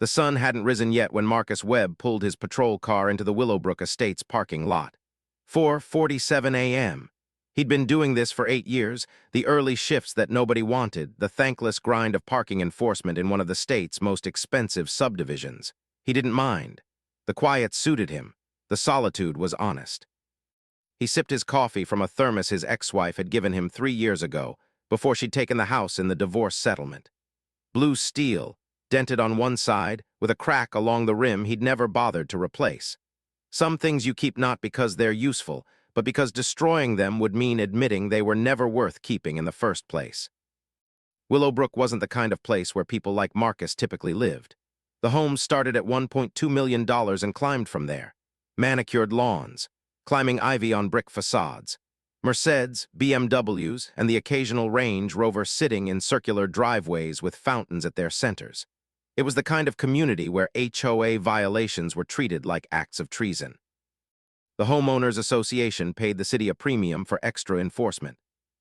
The sun hadn't risen yet when Marcus Webb pulled his patrol car into the Willowbrook Estates parking lot. 4:47 a.m. He'd been doing this for 8 years, the early shifts that nobody wanted, the thankless grind of parking enforcement in one of the state's most expensive subdivisions. He didn't mind. The quiet suited him. The solitude was honest. He sipped his coffee from a thermos his ex-wife had given him 3 years ago, before she'd taken the house in the divorce settlement. Blue steel, dented on one side, with a crack along the rim he'd never bothered to replace. Some things you keep not because they're useful, but because destroying them would mean admitting they were never worth keeping in the first place. Willowbrook wasn't the kind of place where people like Marcus typically lived. The homes started at $1.2 million and climbed from there. Manicured lawns, climbing ivy on brick facades, Mercedes, BMWs, and the occasional Range Rover sitting in circular driveways with fountains at their centers. It was the kind of community where HOA violations were treated like acts of treason. The Homeowners Association paid the city a premium for extra enforcement,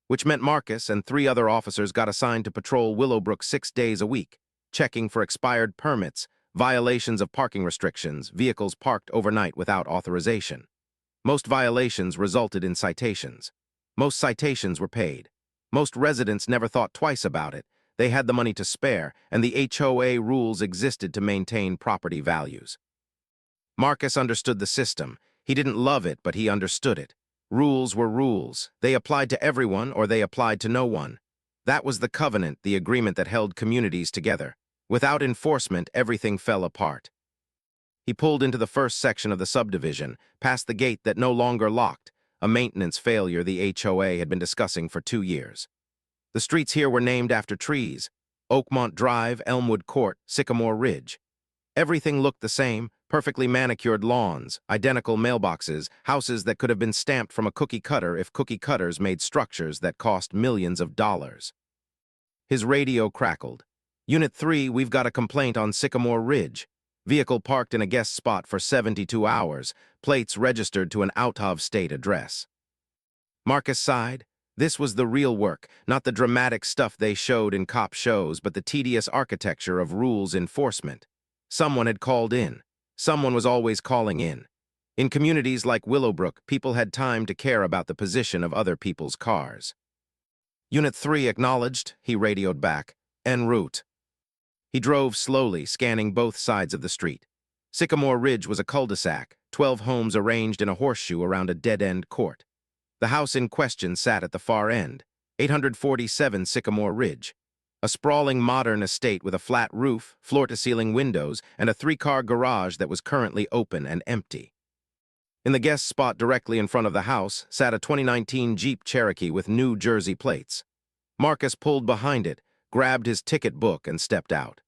which meant Marcus and 3 other officers got assigned to patrol Willowbrook 6 days a week, checking for expired permits, violations of parking restrictions, vehicles parked overnight without authorization. Most violations resulted in citations. Most citations were paid. Most residents never thought twice about it. They had the money to spare, and the HOA rules existed to maintain property values. Marcus understood the system. He didn't love it, but he understood it. Rules were rules. They applied to everyone, or they applied to no one. That was the covenant, the agreement that held communities together. Without enforcement, everything fell apart. He pulled into the first section of the subdivision, past the gate that no longer locked, a maintenance failure the HOA had been discussing for 2 years. The streets here were named after trees: Oakmont Drive, Elmwood Court, Sycamore Ridge. Everything looked the same: perfectly manicured lawns, identical mailboxes, houses that could have been stamped from a cookie cutter if cookie cutters made structures that cost millions of dollars. His radio crackled. "Unit 3, we've got a complaint on Sycamore Ridge. Vehicle parked in a guest spot for 72 hours, plates registered to an out-of-state address." Marcus sighed. This was the real work, not the dramatic stuff they showed in cop shows, but the tedious architecture of rules enforcement. Someone had called in. Someone was always calling in. In communities like Willowbrook, people had time to care about the position of other people's cars. "Unit 3 acknowledged," he radioed back. "En route." He drove slowly, scanning both sides of the street. Sycamore Ridge was a cul-de-sac, 12 homes arranged in a horseshoe around a dead-end court. The house in question sat at the far end, 847 Sycamore Ridge, a sprawling modern estate with a flat roof, floor-to-ceiling windows, and a 3-car garage that was currently open and empty. In the guest spot directly in front of the house sat a 2019 Jeep Cherokee with New Jersey plates. Marcus pulled behind it, grabbed his ticket book, and stepped out.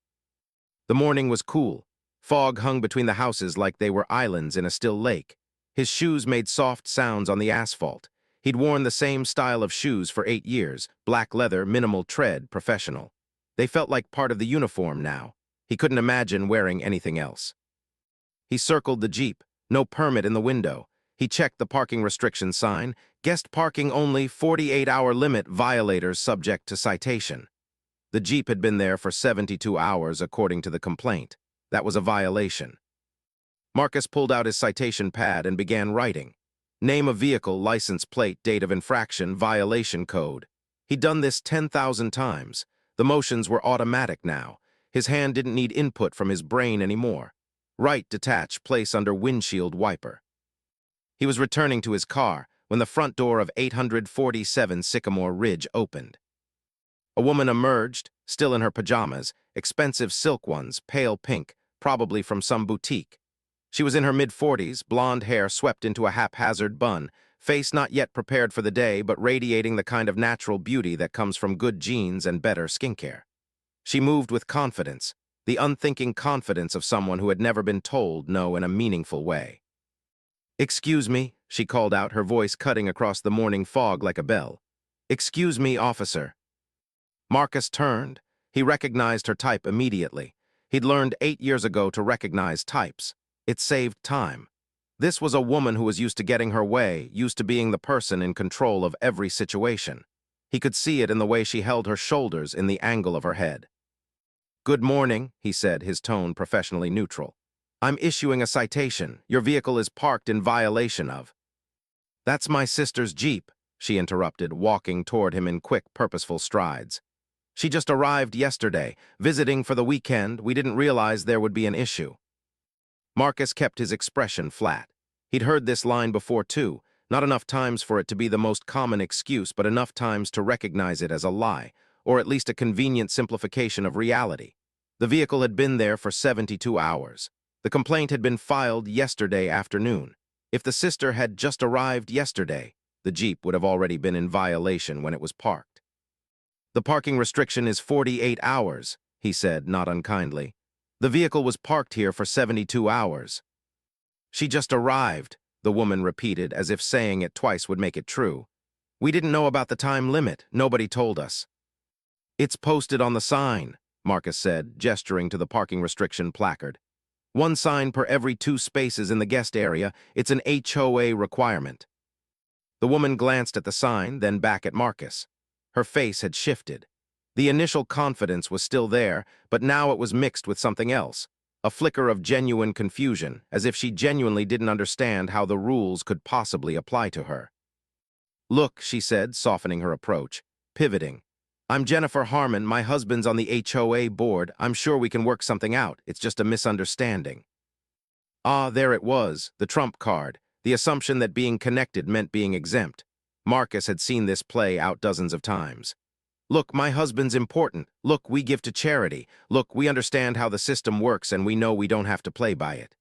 The morning was cool. Fog hung between the houses like they were islands in a still lake. His shoes made soft sounds on the asphalt. He'd worn the same style of shoes for 8 years, black leather, minimal tread, professional. They felt like part of the uniform now. He couldn't imagine wearing anything else. He circled the Jeep, no permit in the window. He checked the parking restriction sign, guest parking only, 48-hour limit, violators subject to citation. The Jeep had been there for 72 hours, according to the complaint. That was a violation. Marcus pulled out his citation pad and began writing. Name of vehicle, license plate, date of infraction, violation code. He'd done this 10,000 times. The motions were automatic now. His hand didn't need input from his brain anymore. Write, detach, place under windshield wiper. He was returning to his car when the front door of 847 Sycamore Ridge opened. A woman emerged, still in her pajamas, expensive silk ones, pale pink, probably from some boutique. She was in her mid-40s, blonde hair swept into a haphazard bun, face not yet prepared for the day but radiating the kind of natural beauty that comes from good genes and better skincare. She moved with confidence, the unthinking confidence of someone who had never been told no in a meaningful way. "Excuse me," she called out, her voice cutting across the morning fog like a bell. "Excuse me, officer." Marcus turned. He recognized her type immediately. He'd learned 8 years ago to recognize types. It saved time. This was a woman who was used to getting her way, used to being the person in control of every situation. He could see it in the way she held her shoulders, in the angle of her head. "Good morning," he said, his tone professionally neutral. "I'm issuing a citation. Your vehicle is parked in violation of—" "That's my sister's Jeep," she interrupted, walking toward him in quick, purposeful strides. "She just arrived yesterday, visiting for the weekend. We didn't realize there would be an issue." Marcus kept his expression flat. He'd heard this line before, too, not enough times for it to be the most common excuse, but enough times to recognize it as a lie, or at least a convenient simplification of reality. The vehicle had been there for 72 hours. The complaint had been filed yesterday afternoon. If the sister had just arrived yesterday, the Jeep would have already been in violation when it was parked. "The parking restriction is 48 hours, he said, not unkindly. "The vehicle was parked here for 72 hours. "She just arrived," the woman repeated, as if saying it twice would make it true. "We didn't know about the time limit. Nobody told us." "It's posted on the sign," Marcus said, gesturing to the parking restriction placard. "One sign per every 2 spaces in the guest area. It's an HOA requirement." The woman glanced at the sign, then back at Marcus. Her face had shifted. The initial confidence was still there, but now it was mixed with something else, a flicker of genuine confusion, as if she genuinely didn't understand how the rules could possibly apply to her. "Look," she said, softening her approach, pivoting. "I'm Jennifer Harmon. My husband's on the HOA board. I'm sure we can work something out. It's just a misunderstanding." Ah, there it was, the trump card, the assumption that being connected meant being exempt. Marcus had seen this play out dozens of times. "Look, my husband's important. Look, we give to charity. Look, we understand how the system works and we know we don't have to play by it."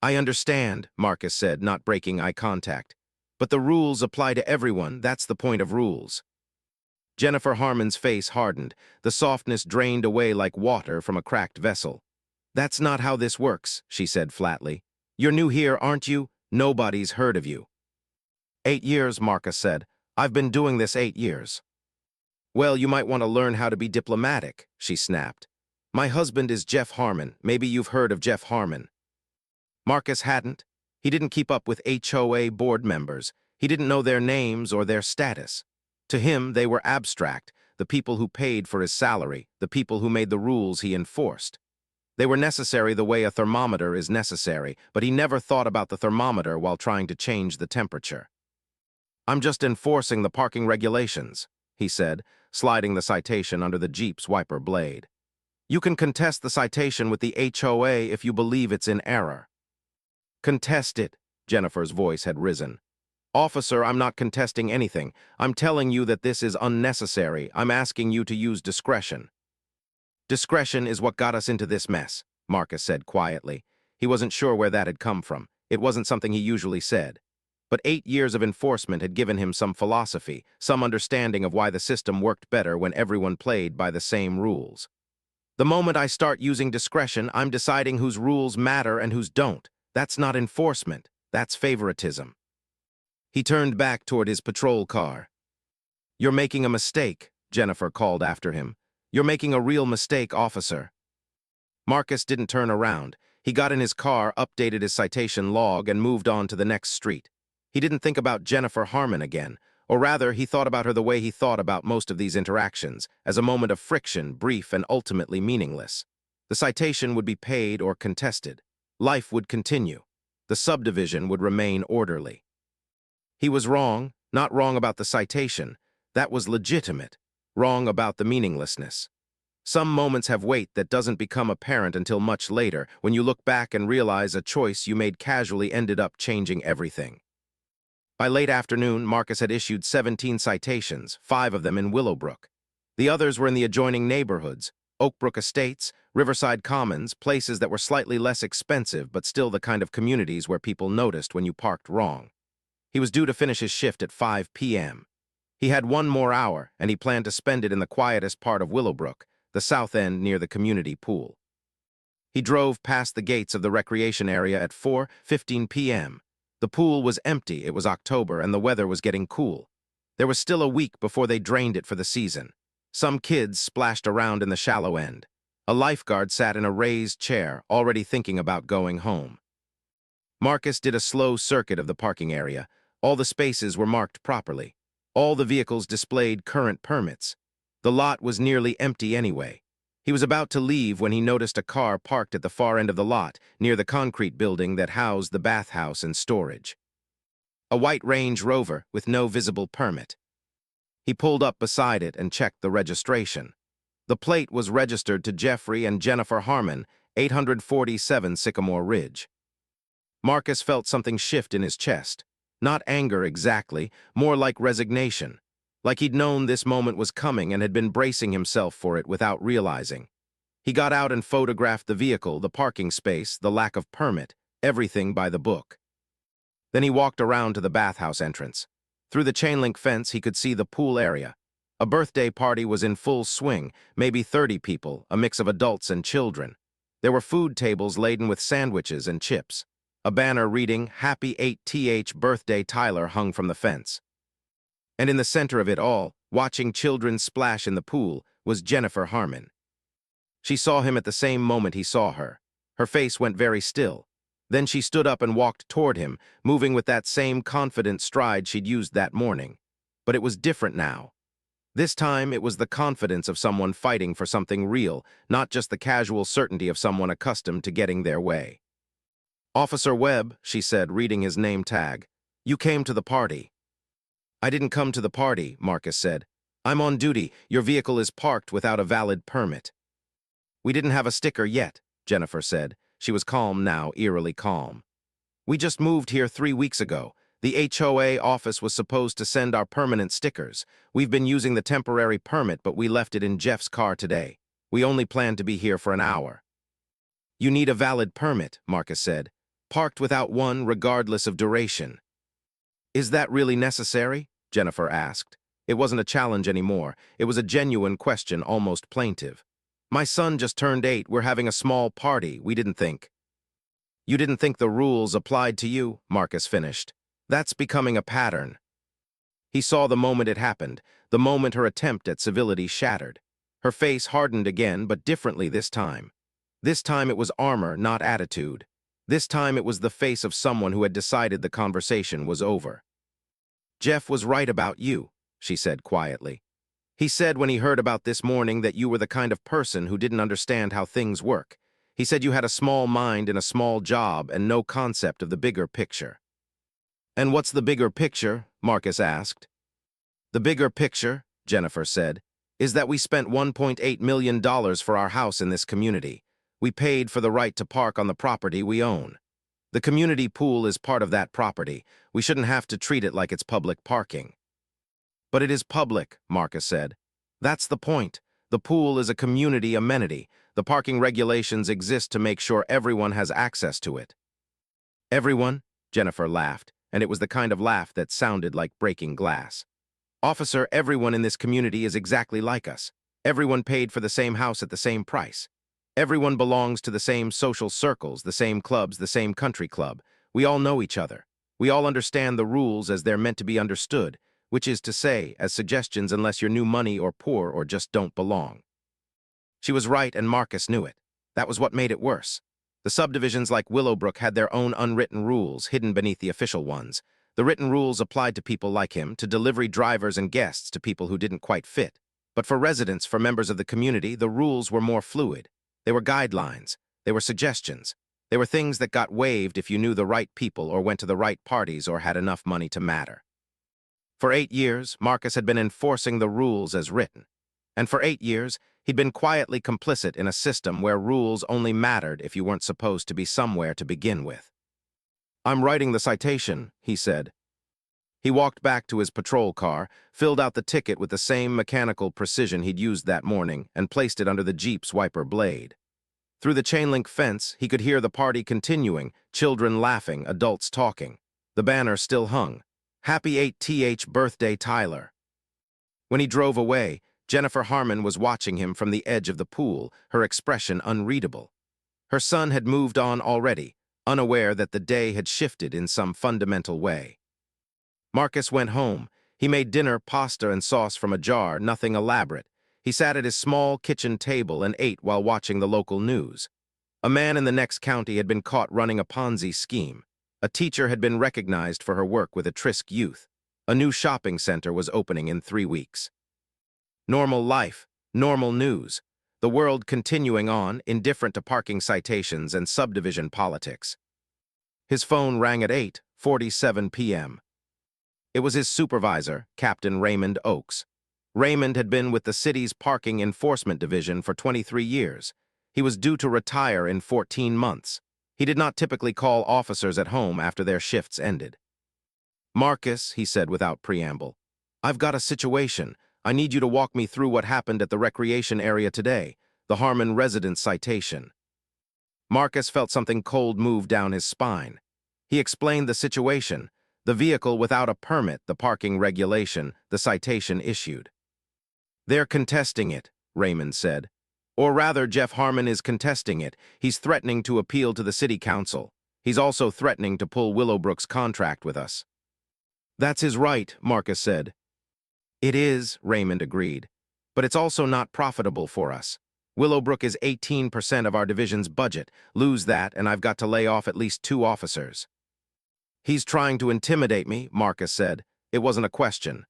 "I understand," Marcus said, not breaking eye contact. "But the rules apply to everyone. That's the point of rules." Jennifer Harmon's face hardened. The softness drained away like water from a cracked vessel. "That's not how this works," she said flatly. "You're new here, aren't you? Nobody's heard of you." 8 years, Marcus said. "I've been doing this 8 years. "Well, you might want to learn how to be diplomatic," she snapped. "My husband is Jeff Harmon. Maybe you've heard of Jeff Harmon." Marcus hadn't. He didn't keep up with HOA board members. He didn't know their names or their status. To him, they were abstract, the people who paid for his salary, the people who made the rules he enforced. They were necessary the way a thermometer is necessary, but he never thought about the thermometer while trying to change the temperature. "I'm just enforcing the parking regulations," he said, sliding the citation under the Jeep's wiper blade. "You can contest the citation with the HOA if you believe it's in error." "Contest it," Jennifer's voice had risen. "Officer, I'm not contesting anything. I'm telling you that this is unnecessary. I'm asking you to use discretion." "Discretion is what got us into this mess," Marcus said quietly. He wasn't sure where that had come from. It wasn't something he usually said. But 8 years of enforcement had given him some philosophy, some understanding of why the system worked better when everyone played by the same rules. "The moment I start using discretion, I'm deciding whose rules matter and whose don't. That's not enforcement. That's favoritism." He turned back toward his patrol car. "You're making a mistake," Jennifer called after him. "You're making a real mistake, officer." Marcus didn't turn around. He got in his car, updated his citation log, and moved on to the next street. He didn't think about Jennifer Harmon again, or rather, he thought about her the way he thought about most of these interactions, as a moment of friction, brief and ultimately meaningless. The citation would be paid or contested. Life would continue. The subdivision would remain orderly. He was wrong, not wrong about the citation. That was legitimate. Wrong about the meaninglessness. Some moments have weight that doesn't become apparent until much later, when you look back and realize a choice you made casually ended up changing everything. By late afternoon, Marcus had issued 17 citations, 5 of them in Willowbrook. The others were in the adjoining neighborhoods, Oakbrook Estates, Riverside Commons, places that were slightly less expensive but still the kind of communities where people noticed when you parked wrong. He was due to finish his shift at 5 p.m. He had 1 more hour, and he planned to spend it in the quietest part of Willowbrook, the south end near the community pool. He drove past the gates of the recreation area at 4:15 p.m. The pool was empty. It was October, and the weather was getting cool. There was still a week before they drained it for the season. Some kids splashed around in the shallow end. A lifeguard sat in a raised chair, already thinking about going home. Marcus did a slow circuit of the parking area. All the spaces were marked properly. All the vehicles displayed current permits. The lot was nearly empty anyway. He was about to leave when he noticed a car parked at the far end of the lot, near the concrete building that housed the bathhouse and storage. A white Range Rover with no visible permit. He pulled up beside it and checked the registration. The plate was registered to Jeffrey and Jennifer Harmon, 847 Sycamore Ridge. Marcus felt something shift in his chest. Not anger exactly, more like resignation. Like he'd known this moment was coming and had been bracing himself for it without realizing. He got out and photographed the vehicle, the parking space, the lack of permit, everything by the book. Then he walked around to the bathhouse entrance. Through the chain-link fence, he could see the pool area. A birthday party was in full swing, maybe 30 people, a mix of adults and children. There were food tables laden with sandwiches and chips. A banner reading, "Happy 8th Birthday Tyler," hung from the fence. And in the center of it all, watching children splash in the pool, was Jennifer Harmon. She saw him at the same moment he saw her. Her face went very still. Then she stood up and walked toward him, moving with that same confident stride she'd used that morning. But it was different now. This time, it was the confidence of someone fighting for something real, not just the casual certainty of someone accustomed to getting their way. "Officer Webb," she said, reading his name tag. "You came to the party." "I didn't come to the party," Marcus said. "I'm on duty. Your vehicle is parked without a valid permit." "We didn't have a sticker yet," Jennifer said. She was calm now, eerily calm. "We just moved here 3 weeks ago. The HOA office was supposed to send our permanent stickers. We've been using the temporary permit, but we left it in Jeff's car today. We only planned to be here for an hour." "You need a valid permit," Marcus said. "Parked without one, regardless of duration." "Is that really necessary?" Jennifer asked. It wasn't a challenge anymore. It was a genuine question, almost plaintive. "My son just turned 8. We're having a small party. We didn't think." "You didn't think the rules applied to you?" Marcus finished. "That's becoming a pattern." He saw the moment it happened, the moment her attempt at civility shattered. Her face hardened again, but differently this time. This time it was armor, not attitude. This time it was the face of someone who had decided the conversation was over. "Jeff was right about you," she said quietly. "He said when he heard about this morning that you were the kind of person who didn't understand how things work. He said you had a small mind and a small job and no concept of the bigger picture." "And what's the bigger picture?" Marcus asked. "The bigger picture," Jennifer said, "is that we spent $1.8 million for our house in this community. We paid for the right to park on the property we own. The community pool is part of that property. We shouldn't have to treat it like it's public parking." "But it is public," Marcus said. "That's the point. The pool is a community amenity. The parking regulations exist to make sure everyone has access to it." "Everyone?" Jennifer laughed, and it was the kind of laugh that sounded like breaking glass. "Officer, everyone in this community is exactly like us. Everyone paid for the same house at the same price. Everyone belongs to the same social circles, the same clubs, the same country club. We all know each other. We all understand the rules as they're meant to be understood, which is to say, as suggestions unless you're new money or poor or just don't belong." She was right, and Marcus knew it. That was what made it worse. The subdivisions like Willowbrook had their own unwritten rules, hidden beneath the official ones. The written rules applied to people like him, to delivery drivers and guests, to people who didn't quite fit. But for residents, for members of the community, the rules were more fluid. They were guidelines. They were suggestions. They were things that got waived if you knew the right people or went to the right parties or had enough money to matter. For 8 years, Marcus had been enforcing the rules as written. And for 8 years, he'd been quietly complicit in a system where rules only mattered if you weren't supposed to be somewhere to begin with. "I'm writing the citation," he said. He walked back to his patrol car, filled out the ticket with the same mechanical precision he'd used that morning, and placed it under the Jeep's wiper blade. Through the chain-link fence, he could hear the party continuing, children laughing, adults talking. The banner still hung. "Happy 8th Birthday, Tyler." When he drove away, Jennifer Harmon was watching him from the edge of the pool, her expression unreadable. Her son had moved on already, unaware that the day had shifted in some fundamental way. Marcus went home. He made dinner, pasta and sauce from a jar, nothing elaborate. He sat at his small kitchen table and ate while watching the local news. A man in the next county had been caught running a Ponzi scheme. A teacher had been recognized for her work with at-risk youth. A new shopping center was opening in 3 weeks. Normal life, normal news. the world continuing on, indifferent to parking citations and subdivision politics. His phone rang at 8:47 p.m. It was his supervisor, Captain Raymond Oakes. Raymond had been with the city's parking enforcement division for 23 years. He was due to retire in 14 months. He did not typically call officers at home after their shifts ended. "Marcus," he said without preamble, "I've got a situation. I need you to walk me through what happened at the recreation area today, the Harmon residence citation." Marcus felt something cold move down his spine. He explained the situation, the vehicle without a permit, the parking regulation, the citation issued. "They're contesting it," Raymond said. "Or rather, Jeff Harmon is contesting it. He's threatening to appeal to the city council. He's also threatening to pull Willowbrook's contract with us." "That's his right," Marcus said. "It is," Raymond agreed. "But it's also not profitable for us. Willowbrook is 18% of our division's budget. Lose that, and I've got to lay off at least 2 officers. "He's trying to intimidate me," Marcus said. "It wasn't a question."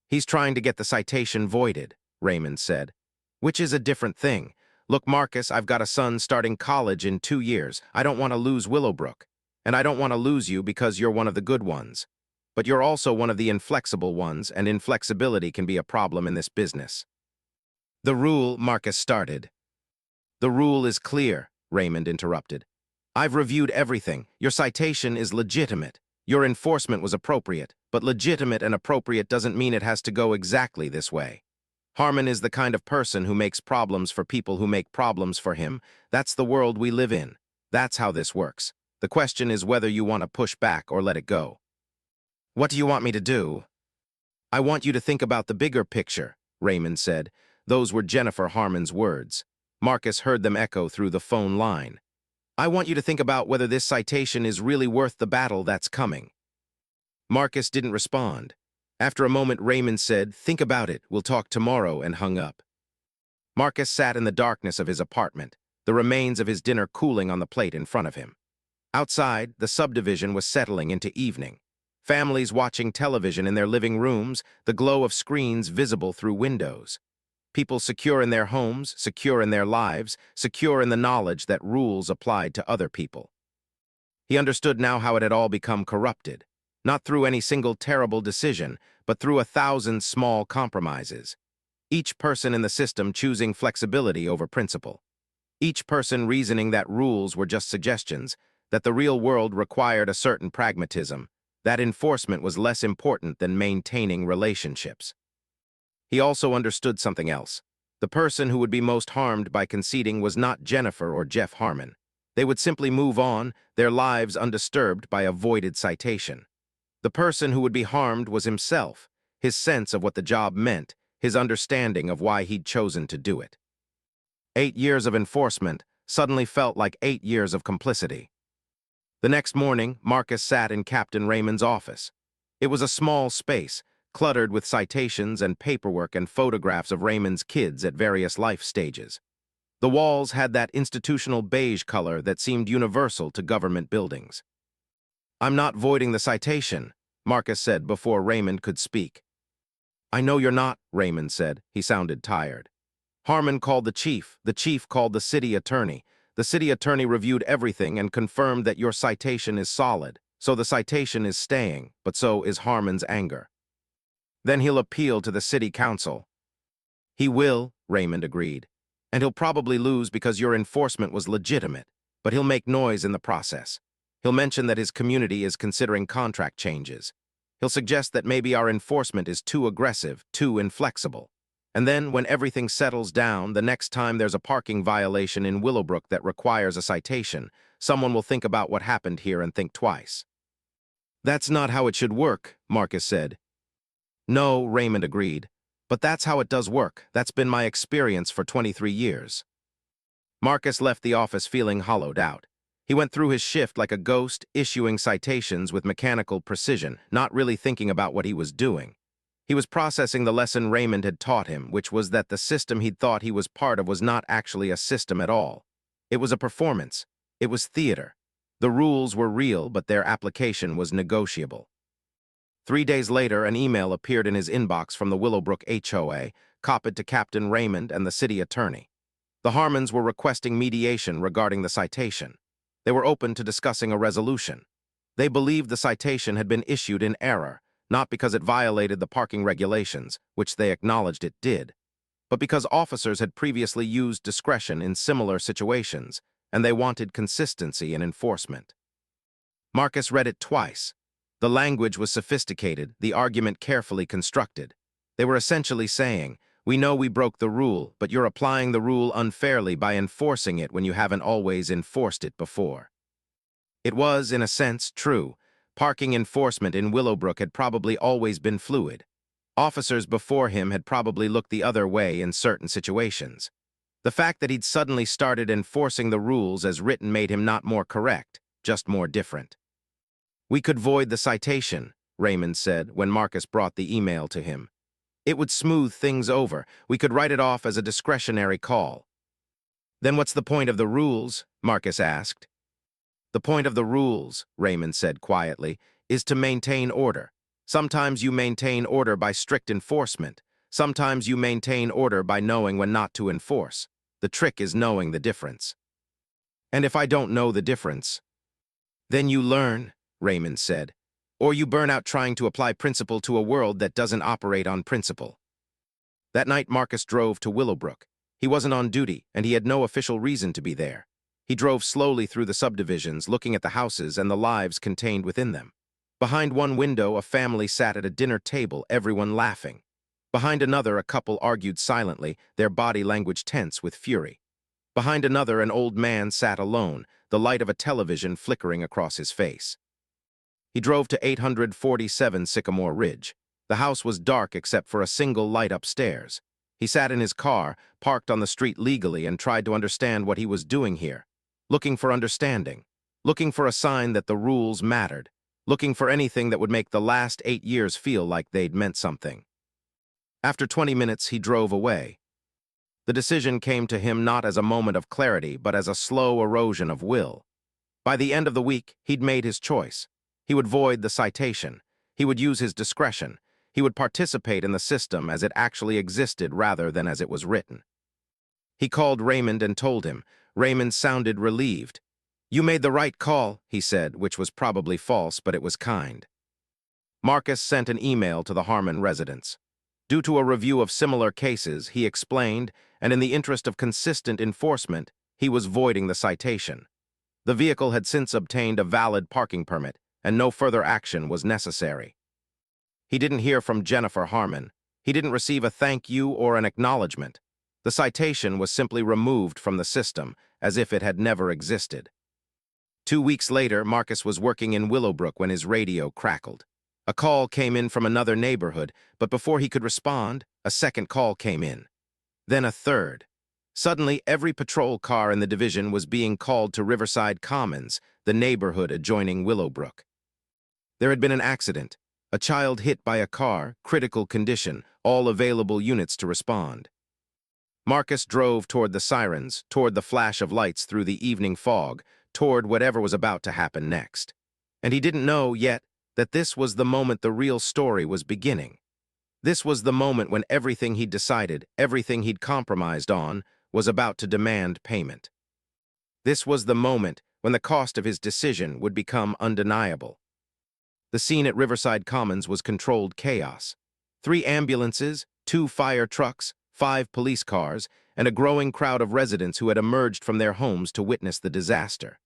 "He's trying to get the citation voided," Raymond said. "Which is a different thing. Look, Marcus, I've got a son starting college in 2 years. I don't want to lose Willowbrook. And I don't want to lose you because you're one of the good ones. But you're also one of the inflexible ones, and inflexibility can be a problem in this business." "The rule," Marcus started. "The rule is clear," Raymond interrupted. "I've reviewed everything. Your citation is legitimate. Your enforcement was appropriate, but legitimate and appropriate doesn't mean it has to go exactly this way. Harmon is the kind of person who makes problems for people who make problems for him. That's the world we live in. That's how this works. The question is whether you want to push back or let it go." "What do you want me to do?" "I want you to think about the bigger picture," Raymond said. Those were Jennifer Harmon's words. Marcus heard them echo through the phone line. "I want you to think about whether this citation is really worth the battle that's coming." Marcus didn't respond. After a moment, Raymond said, "Think about it, we'll talk tomorrow," and hung up. Marcus sat in the darkness of his apartment, the remains of his dinner cooling on the plate in front of him. Outside, the subdivision was settling into evening. Families watching television in their living rooms, the glow of screens visible through windows. People secure in their homes, secure in their lives, secure in the knowledge that rules applied to other people. He understood now how it had all become corrupted, not through any single terrible decision, but through 1,000 small compromises. Each person in the system choosing flexibility over principle. Each person reasoning that rules were just suggestions, that the real world required a certain pragmatism, that enforcement was less important than maintaining relationships. He also understood something else. The person who would be most harmed by conceding was not Jennifer or Jeff Harmon. They would simply move on, their lives undisturbed by a voided citation. The person who would be harmed was himself, his sense of what the job meant, his understanding of why he'd chosen to do it. 8 years of enforcement suddenly felt like 8 years of complicity. The next morning, Marcus sat in Captain Raymond's office. It was a small space, cluttered with citations and paperwork and photographs of Raymond's kids at various life stages. The walls had that institutional beige color that seemed universal to government buildings. "I'm not voiding the citation," Marcus said before Raymond could speak. "I know you're not," Raymond said. He sounded tired. "Harmon called the chief called the city attorney. The city attorney reviewed everything and confirmed that your citation is solid, so the citation is staying, but so is Harmon's anger. Then he'll appeal to the city council." "He will," Raymond agreed. "And he'll probably lose because your enforcement was legitimate, but he'll make noise in the process. He'll mention that his community is considering contract changes. He'll suggest that maybe our enforcement is too aggressive, too inflexible. And then, when everything settles down, the next time there's a parking violation in Willowbrook that requires a citation, someone will think about what happened here and think twice." "That's not how it should work," Marcus said. "No," Raymond agreed. "But that's how it does work. That's been my experience for 23 years. Marcus left the office feeling hollowed out. He went through his shift like a ghost, issuing citations with mechanical precision, not really thinking about what he was doing. He was processing the lesson Raymond had taught him, which was that the system he'd thought he was part of was not actually a system at all. It was a performance. It was theater. The rules were real, but their application was negotiable. 3 days later, an email appeared in his inbox from the Willowbrook HOA, copied to Captain Raymond and the city attorney. The Harmons were requesting mediation regarding the citation. They were open to discussing a resolution. They believed the citation had been issued in error, not because it violated the parking regulations, which they acknowledged it did, but because officers had previously used discretion in similar situations, and they wanted consistency in enforcement. Marcus read it twice. The language was sophisticated, the argument carefully constructed. They were essentially saying, "We know we broke the rule, but you're applying the rule unfairly by enforcing it when you haven't always enforced it before." It was, in a sense, true. Parking enforcement in Willowbrook had probably always been fluid. Officers before him had probably looked the other way in certain situations. The fact that he'd suddenly started enforcing the rules as written made him not more correct, just more different. "We could void the citation," Raymond said when Marcus brought the email to him. "It would smooth things over. We could write it off as a discretionary call." "Then what's the point of the rules?" Marcus asked. "The point of the rules," Raymond said quietly, "is to maintain order. Sometimes you maintain order by strict enforcement. Sometimes you maintain order by knowing when not to enforce. The trick is knowing the difference." "And if I don't know the difference?" "Then you learn," Raymond said, "or you burn out trying to apply principle to a world that doesn't operate on principle." That night Marcus drove to Willowbrook. He wasn't on duty, and he had no official reason to be there. He drove slowly through the subdivisions, looking at the houses and the lives contained within them. Behind one window, a family sat at a dinner table, everyone laughing. Behind another, a couple argued silently, their body language tense with fury. Behind another, an old man sat alone, the light of a television flickering across his face. He drove to 847 Sycamore Ridge. The house was dark except for a single light upstairs. He sat in his car, parked on the street legally, and tried to understand what he was doing here. Looking for understanding. Looking for a sign that the rules mattered. Looking for anything that would make the last 8 years feel like they'd meant something. After 20 minutes, he drove away. The decision came to him not as a moment of clarity, but as a slow erosion of will. By the end of the week, he'd made his choice. He would void the citation. He would use his discretion. He would participate in the system as it actually existed rather than as it was written. He called Raymond and told him. Raymond sounded relieved. "You made the right call," he said, which was probably false, but it was kind. Marcus sent an email to the Harmon residents. Due to a review of similar cases, he explained, and in the interest of consistent enforcement, he was voiding the citation. The vehicle had since obtained a valid parking permit, and no further action was necessary. He didn't hear from Jennifer Harmon. He didn't receive a thank you or an acknowledgement. The citation was simply removed from the system, as if it had never existed. 2 weeks later, Marcus was working in Willowbrook when his radio crackled. A call came in from another neighborhood, but before he could respond, a second call came in. Then a third. Suddenly, every patrol car in the division was being called to Riverside Commons, the neighborhood adjoining Willowbrook. There had been an accident. A child hit by a car, critical condition, all available units to respond. Marcus drove toward the sirens, toward the flash of lights through the evening fog, toward whatever was about to happen next. And he didn't know yet that this was the moment the real story was beginning. This was the moment when everything he'd decided, everything he'd compromised on, was about to demand payment. This was the moment when the cost of his decision would become undeniable. The scene at Riverside Commons was controlled chaos. 3 ambulances, 2 fire trucks, 5 police cars, and a growing crowd of residents who had emerged from their homes to witness the disaster.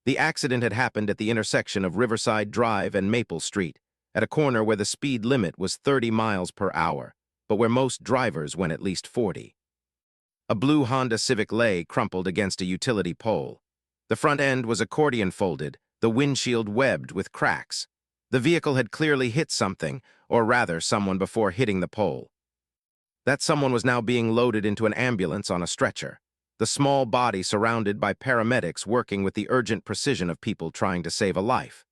The accident had happened at the intersection of Riverside Drive and Maple Street, at a corner where the speed limit was 30 miles per hour, but where most drivers went at least 40. A blue Honda Civic lay crumpled against a utility pole. The front end was accordion folded, the windshield webbed with cracks. The vehicle had clearly hit something, or rather someone before hitting the pole. That someone was now being loaded into an ambulance on a stretcher, the small body surrounded by paramedics working with the urgent precision of people trying to save a life.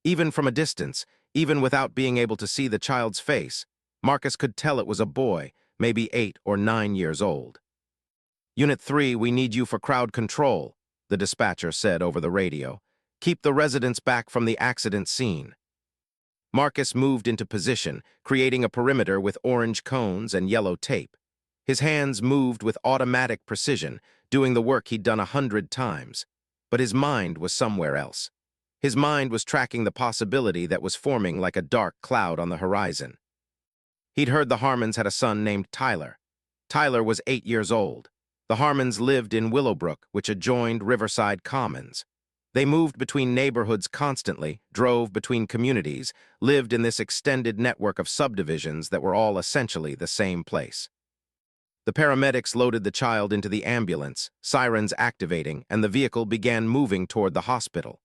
Even from a distance, even without being able to see the child's face, Marcus could tell it was a boy, maybe 8 or 9 years old. "Unit 3, we need you for crowd control," the dispatcher said over the radio. "Keep the residents back from the accident scene." Marcus moved into position, creating a perimeter with orange cones and yellow tape. His hands moved with automatic precision, doing the work he'd done 100 times. But his mind was somewhere else. His mind was tracking the possibility that was forming like a dark cloud on the horizon. He'd heard the Harmons had a son named Tyler. Tyler was 8 years old. The Harmons lived in Willowbrook, which adjoined Riverside Commons. They moved between neighborhoods constantly, drove between communities, lived in this extended network of subdivisions that were all essentially the same place. The paramedics loaded the child into the ambulance, sirens activating, and the vehicle began moving toward the hospital.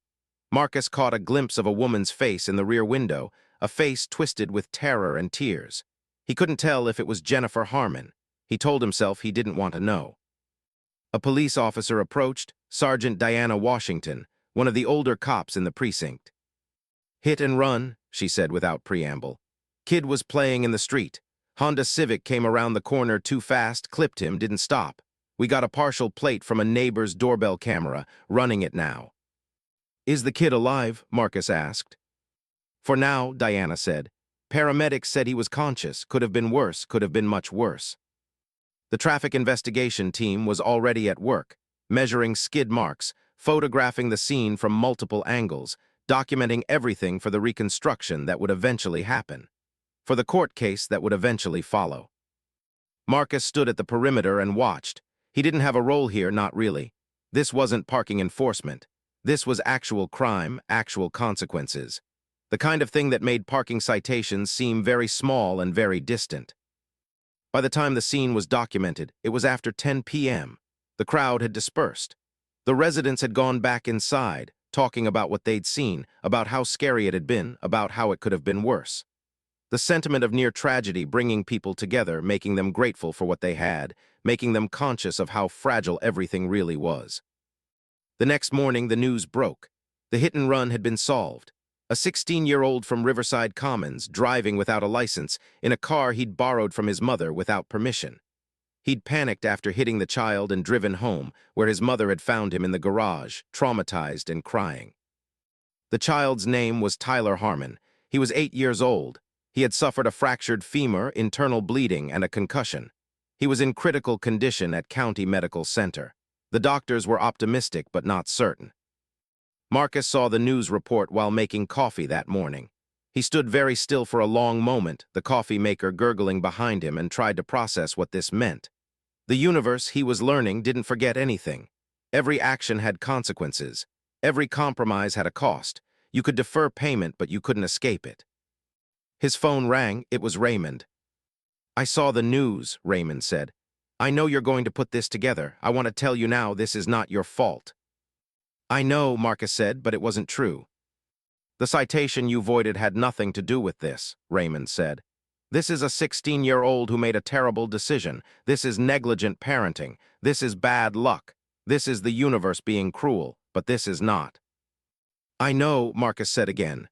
Marcus caught a glimpse of a woman's face in the rear window, a face twisted with terror and tears. He couldn't tell if it was Jennifer Harmon. He told himself he didn't want to know. A police officer approached, Sergeant Diana Washington, one of the older cops in the precinct. "Hit and run," she said without preamble. "Kid was playing in the street. Honda Civic came around the corner too fast, clipped him, didn't stop. We got a partial plate from a neighbor's doorbell camera, running it now." "Is the kid alive?" Marcus asked. "For now," Diana said. "Paramedics said he was conscious, could have been worse, could have been much worse." The traffic investigation team was already at work, measuring skid marks, photographing the scene from multiple angles, documenting everything for the reconstruction that would eventually happen, for the court case that would eventually follow. Marcus stood at the perimeter and watched. He didn't have a role here, not really. This wasn't parking enforcement. This was actual crime, actual consequences. The kind of thing that made parking citations seem very small and very distant. By the time the scene was documented, it was after 10 p.m. The crowd had dispersed. The residents had gone back inside, talking about what they'd seen, about how scary it had been, about how it could have been worse. The sentiment of near tragedy bringing people together, making them grateful for what they had, making them conscious of how fragile everything really was. The next morning, the news broke. The hit and run had been solved. A 16-year-old from Riverside Commons, driving without a license, in a car he'd borrowed from his mother without permission. He'd panicked after hitting the child and driven home, where his mother had found him in the garage, traumatized and crying. The child's name was Tyler Harmon. He was 8 years old. He had suffered a fractured femur, internal bleeding, and a concussion. He was in critical condition at County Medical Center. The doctors were optimistic but not certain. Marcus saw the news report while making coffee that morning. He stood very still for a long moment, the coffee maker gurgling behind him, and tried to process what this meant. The universe, he was learning, didn't forget anything. Every action had consequences. Every compromise had a cost. You could defer payment, but you couldn't escape it. His phone rang. It was Raymond. "I saw the news," Raymond said. "I know you're going to put this together. I want to tell you now, this is not your fault." "I know," Marcus said, "but it wasn't true." "The citation you voided had nothing to do with this," Raymond said. "This is a 16-year-old who made a terrible decision. This is negligent parenting. This is bad luck. This is the universe being cruel, but this is not." "I know," Marcus said again.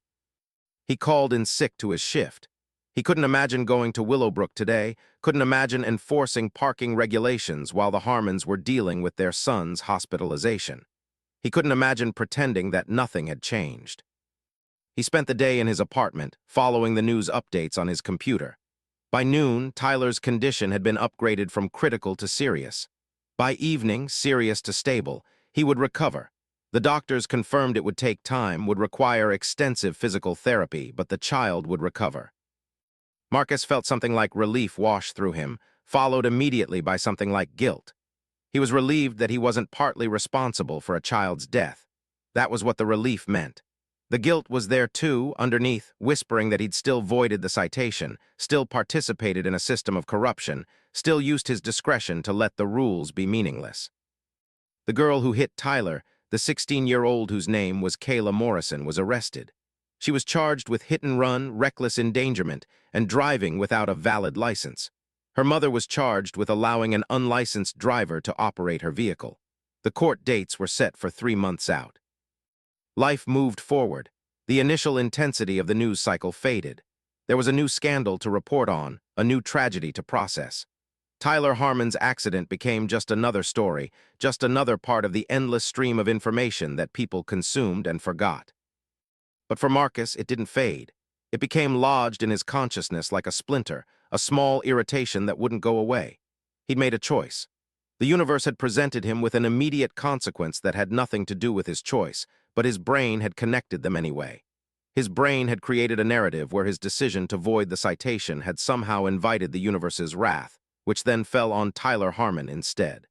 He called in sick to his shift. He couldn't imagine going to Willowbrook today, couldn't imagine enforcing parking regulations while the Harmons were dealing with their son's hospitalization. He couldn't imagine pretending that nothing had changed. He spent the day in his apartment, following the news updates on his computer. By noon, Tyler's condition had been upgraded from critical to serious. By evening, serious to stable. He would recover. The doctors confirmed it would take time, would require extensive physical therapy, but the child would recover. Marcus felt something like relief wash through him, followed immediately by something like guilt. He was relieved that he wasn't partly responsible for a child's death. That was what the relief meant. The guilt was there too, underneath, whispering that he'd still voided the citation, still participated in a system of corruption, still used his discretion to let the rules be meaningless. The girl who hit Tyler, the 16-year-old whose name was Kayla Morrison, was arrested. She was charged with hit and run, reckless endangerment, and driving without a valid license. Her mother was charged with allowing an unlicensed driver to operate her vehicle. The court dates were set for 3 months out. Life moved forward. The initial intensity of the news cycle faded. There was a new scandal to report on, a new tragedy to process. Tyler Harmon's accident became just another story, just another part of the endless stream of information that people consumed and forgot. But for Marcus, it didn't fade. It became lodged in his consciousness like a splinter, a small irritation that wouldn't go away. He'd made a choice. The universe had presented him with an immediate consequence that had nothing to do with his choice, but his brain had connected them anyway. His brain had created a narrative where his decision to void the citation had somehow invited the universe's wrath, which then fell on Tyler Harmon instead.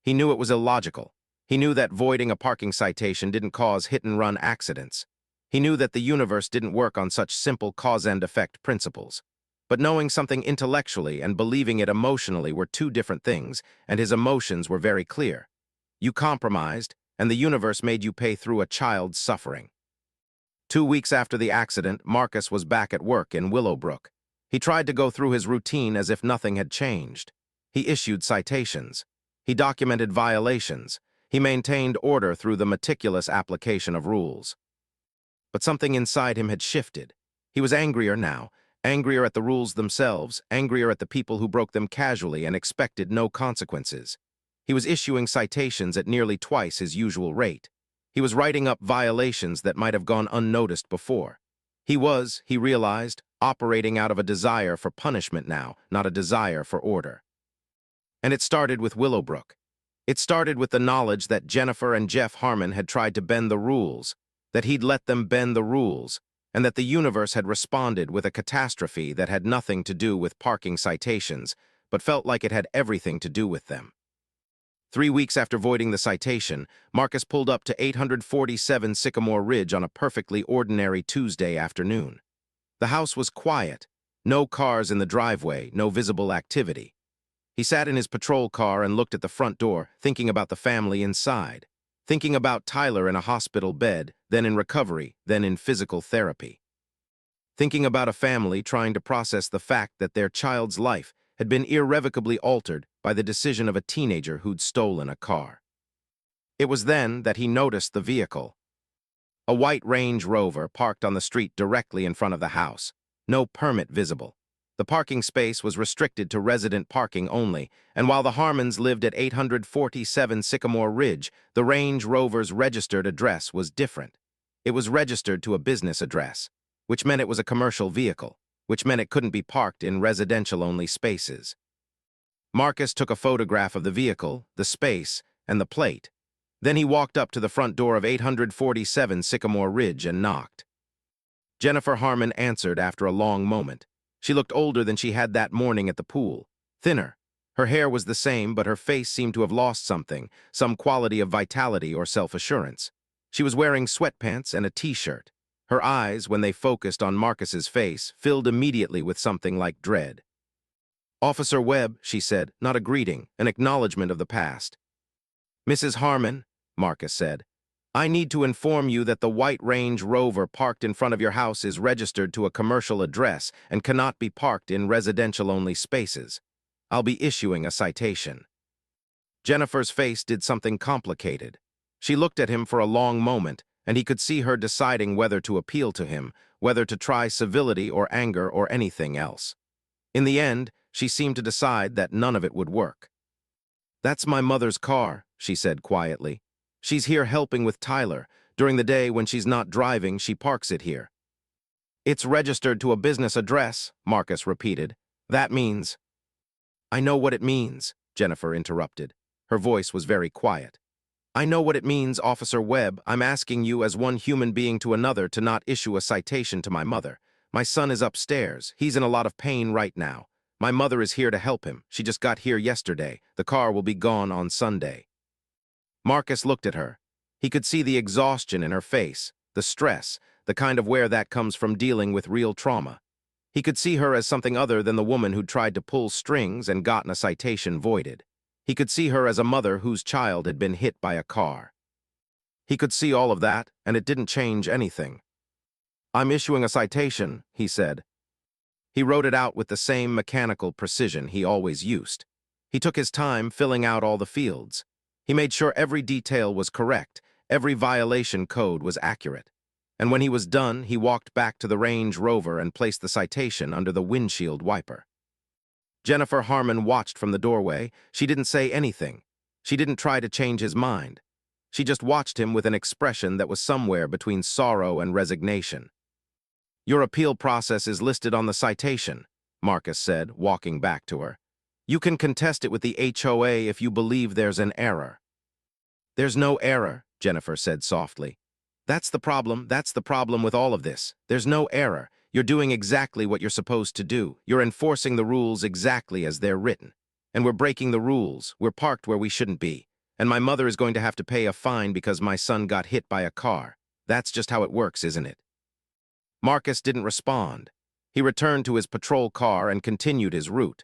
He knew it was illogical. He knew that voiding a parking citation didn't cause hit-and-run accidents. He knew that the universe didn't work on such simple cause-and-effect principles. But knowing something intellectually and believing it emotionally were two different things, and his emotions were very clear. You compromised, and the universe made you pay through a child's suffering. 2 weeks after the accident, Marcus was back at work in Willowbrook. He tried to go through his routine as if nothing had changed. He issued citations. He documented violations. He maintained order through the meticulous application of rules. But something inside him had shifted. He was angrier now, angrier at the rules themselves, angrier at the people who broke them casually and expected no consequences. He was issuing citations at nearly twice his usual rate. He was writing up violations that might have gone unnoticed before. He realized, operating out of a desire for punishment now, not a desire for order. And it started with Willowbrook. It started with the knowledge that Jennifer and Jeff Harmon had tried to bend the rules, that he'd let them bend the rules, and that the universe had responded with a catastrophe that had nothing to do with parking citations, but felt like it had everything to do with them. 3 weeks after voiding the citation, Marcus pulled up to 847 Sycamore Ridge on a perfectly ordinary Tuesday afternoon. The house was quiet, no cars in the driveway, no visible activity. He sat in his patrol car and looked at the front door, thinking about the family inside, thinking about Tyler in a hospital bed, then in recovery, then in physical therapy. Thinking about a family trying to process the fact that their child's life had been irrevocably altered by the decision of a teenager who'd stolen a car. It was then that he noticed the vehicle. A white Range Rover parked on the street directly in front of the house. No permit visible. The parking space was restricted to resident parking only, and while the Harmons lived at 847 Sycamore Ridge, the Range Rover's registered address was different. It was registered to a business address, which meant it was a commercial vehicle, which meant it couldn't be parked in residential-only spaces. Marcus took a photograph of the vehicle, the space, and the plate. Then he walked up to the front door of 847 Sycamore Ridge and knocked. Jennifer Harmon answered after a long moment. She looked older than she had that morning at the pool, thinner. Her hair was the same, but her face seemed to have lost something, some quality of vitality or self-assurance. She was wearing sweatpants and a t-shirt. Her eyes, when they focused on Marcus's face, filled immediately with something like dread. "Officer Webb," she said, not a greeting, an acknowledgement of the past. "Mrs. Harmon," Marcus said, "I need to inform you that the white Range Rover parked in front of your house is registered to a commercial address and cannot be parked in residential-only spaces. I'll be issuing a citation." Jennifer's face did something complicated. She looked at him for a long moment, and he could see her deciding whether to appeal to him, whether to try civility or anger or anything else. In the end, she seemed to decide that none of it would work. "That's my mother's car," she said quietly. "She's here helping with Tyler. During the day when she's not driving, she parks it here." "It's registered to a business address," Marcus repeated. "That means—" "I know what it means," Jennifer interrupted. Her voice was very quiet. "I know what it means, Officer Webb. I'm asking you as one human being to another to not issue a citation to my mother. My son is upstairs. He's in a lot of pain right now. My mother is here to help him. She just got here yesterday. The car will be gone on Sunday." Marcus looked at her. He could see the exhaustion in her face, the stress, the kind of where that comes from dealing with real trauma. He could see her as something other than the woman who'd tried to pull strings and gotten a citation voided. He could see her as a mother whose child had been hit by a car. He could see all of that, and it didn't change anything. "I'm issuing a citation," he said. He wrote it out with the same mechanical precision he always used. He took his time filling out all the fields. He made sure every detail was correct, every violation code was accurate. And when he was done, he walked back to the Range Rover and placed the citation under the windshield wiper. Jennifer Harmon watched from the doorway. She didn't say anything. She didn't try to change his mind. She just watched him with an expression that was somewhere between sorrow and resignation. "Your appeal process is listed on the citation," Marcus said, walking back to her. You can contest it with the HOA if you believe there's an error. There's no error, Jennifer said softly. That's the problem with all of this. There's no error. You're doing exactly what you're supposed to do. You're enforcing the rules exactly as they're written. And we're breaking the rules. We're parked where we shouldn't be. And my mother is going to have to pay a fine because my son got hit by a car. That's just how it works, isn't it? Marcus didn't respond. He returned to his patrol car and continued his route.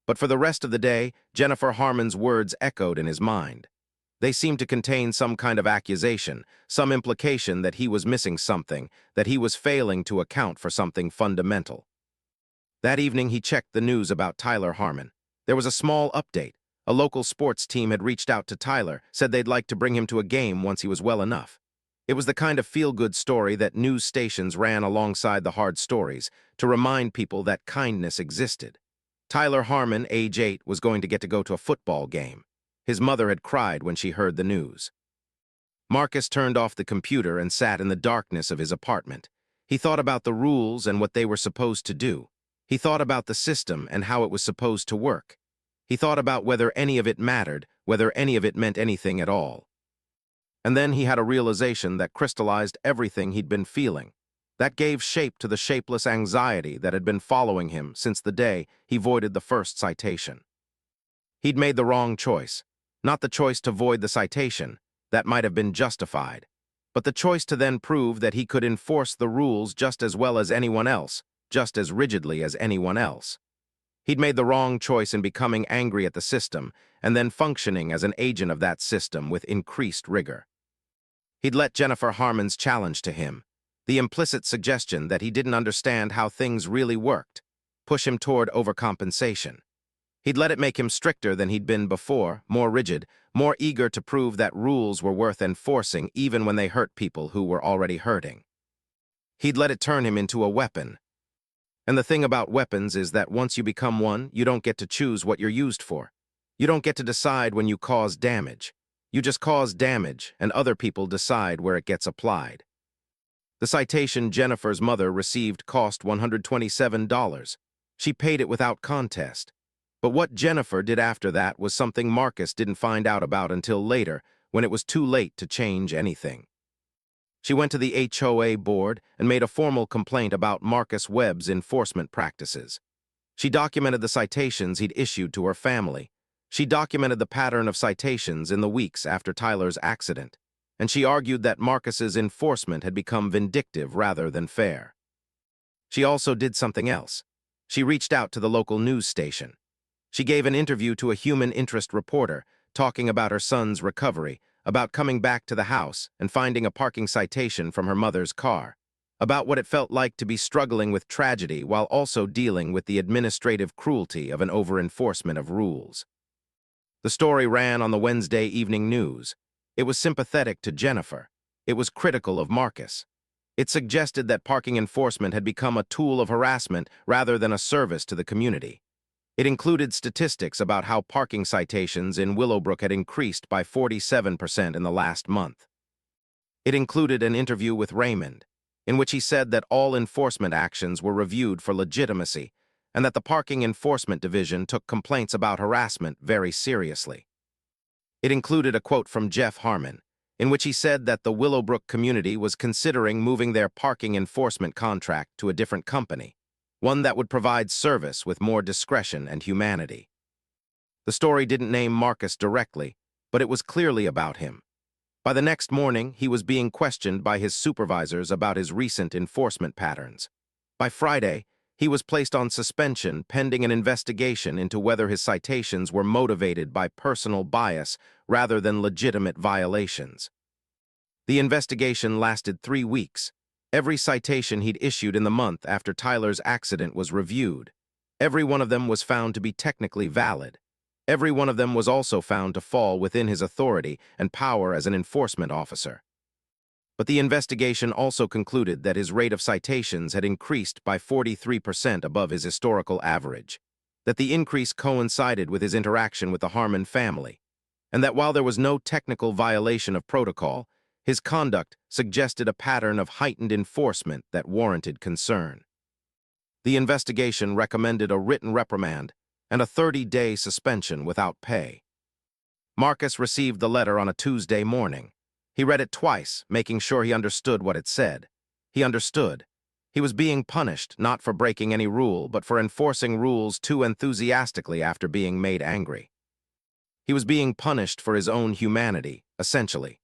But for the rest of the day, Jennifer Harmon's words echoed in his mind. They seemed to contain some kind of accusation, some implication that he was missing something, that he was failing to account for something fundamental. That evening, he checked the news about Tyler Harmon. There was a small update. A local sports team had reached out to Tyler, said they'd like to bring him to a game once he was well enough. It was the kind of feel-good story that news stations ran alongside the hard stories to remind people that kindness existed. Tyler Harmon, age 8, was going to go to a football game. His mother had cried when she heard the news. Marcus turned off the computer and sat in the darkness of his apartment. He thought about the rules and what they were supposed to do. He thought about the system and how it was supposed to work. He thought about whether any of it mattered, whether any of it meant anything at all. And then he had a realization that crystallized everything he'd been feeling. That gave shape to the shapeless anxiety that had been following him since the day he voided the first citation. He'd made the wrong choice. Not the choice to void the citation, that might have been justified, but the choice to then prove that he could enforce the rules just as well as anyone else, just as rigidly as anyone else. He'd made the wrong choice in becoming angry at the system and then functioning as an agent of that system with increased rigor. He'd let Jennifer Harmon's challenge to him, the implicit suggestion that he didn't understand how things really worked, push him toward overcompensation. He'd let it make him stricter than he'd been before, more rigid, more eager to prove that rules were worth enforcing even when they hurt people who were already hurting. He'd let it turn him into a weapon. And the thing about weapons is that once you become one, you don't get to choose what you're used for. You don't get to decide when you cause damage. You just cause damage, and other people decide where it gets applied. The citation Jennifer's mother received cost $127. She paid it without contest. But what Jennifer did after that was something Marcus didn't find out about until later, when it was too late to change anything. She went to the HOA board and made a formal complaint about Marcus Webb's enforcement practices. She documented the citations he'd issued to her family. She documented the pattern of citations in the weeks after Tyler's accident. And she argued that Marcus's enforcement had become vindictive rather than fair. She also did something else. She reached out to the local news station. She gave an interview to a human interest reporter, talking about her son's recovery, about coming back to the house and finding a parking citation from her mother's car, about what it felt like to be struggling with tragedy while also dealing with the administrative cruelty of an over-enforcement of rules. The story ran on the Wednesday evening news. It was sympathetic to Jennifer. It was critical of Marcus. It suggested that parking enforcement had become a tool of harassment rather than a service to the community. It included statistics about how parking citations in Willowbrook had increased by 47% in the last month. It included an interview with Raymond, in which he said that all enforcement actions were reviewed for legitimacy and that the Parking Enforcement Division took complaints about harassment very seriously. It included a quote from Jeff Harmon, in which he said that the Willowbrook community was considering moving their parking enforcement contract to a different company, one that would provide service with more discretion and humanity. The story didn't name Marcus directly, but it was clearly about him. By the next morning, he was being questioned by his supervisors about his recent enforcement patterns. By Friday, he was placed on suspension pending an investigation into whether his citations were motivated by personal bias rather than legitimate violations. The investigation lasted 3 weeks. Every citation he'd issued in the month after Tyler's accident was reviewed. Every one of them was found to be technically valid. Every one of them was also found to fall within his authority and power as an enforcement officer. But the investigation also concluded that his rate of citations had increased by 43% above his historical average, that the increase coincided with his interaction with the Harmon family, and that while there was no technical violation of protocol, his conduct suggested a pattern of heightened enforcement that warranted concern. The investigation recommended a written reprimand, and a 30-day suspension without pay. Marcus received the letter on a Tuesday morning. He read it twice, making sure he understood what it said. He understood. He was being punished not for breaking any rule, but for enforcing rules too enthusiastically after being made angry. He was being punished for his own humanity, essentially.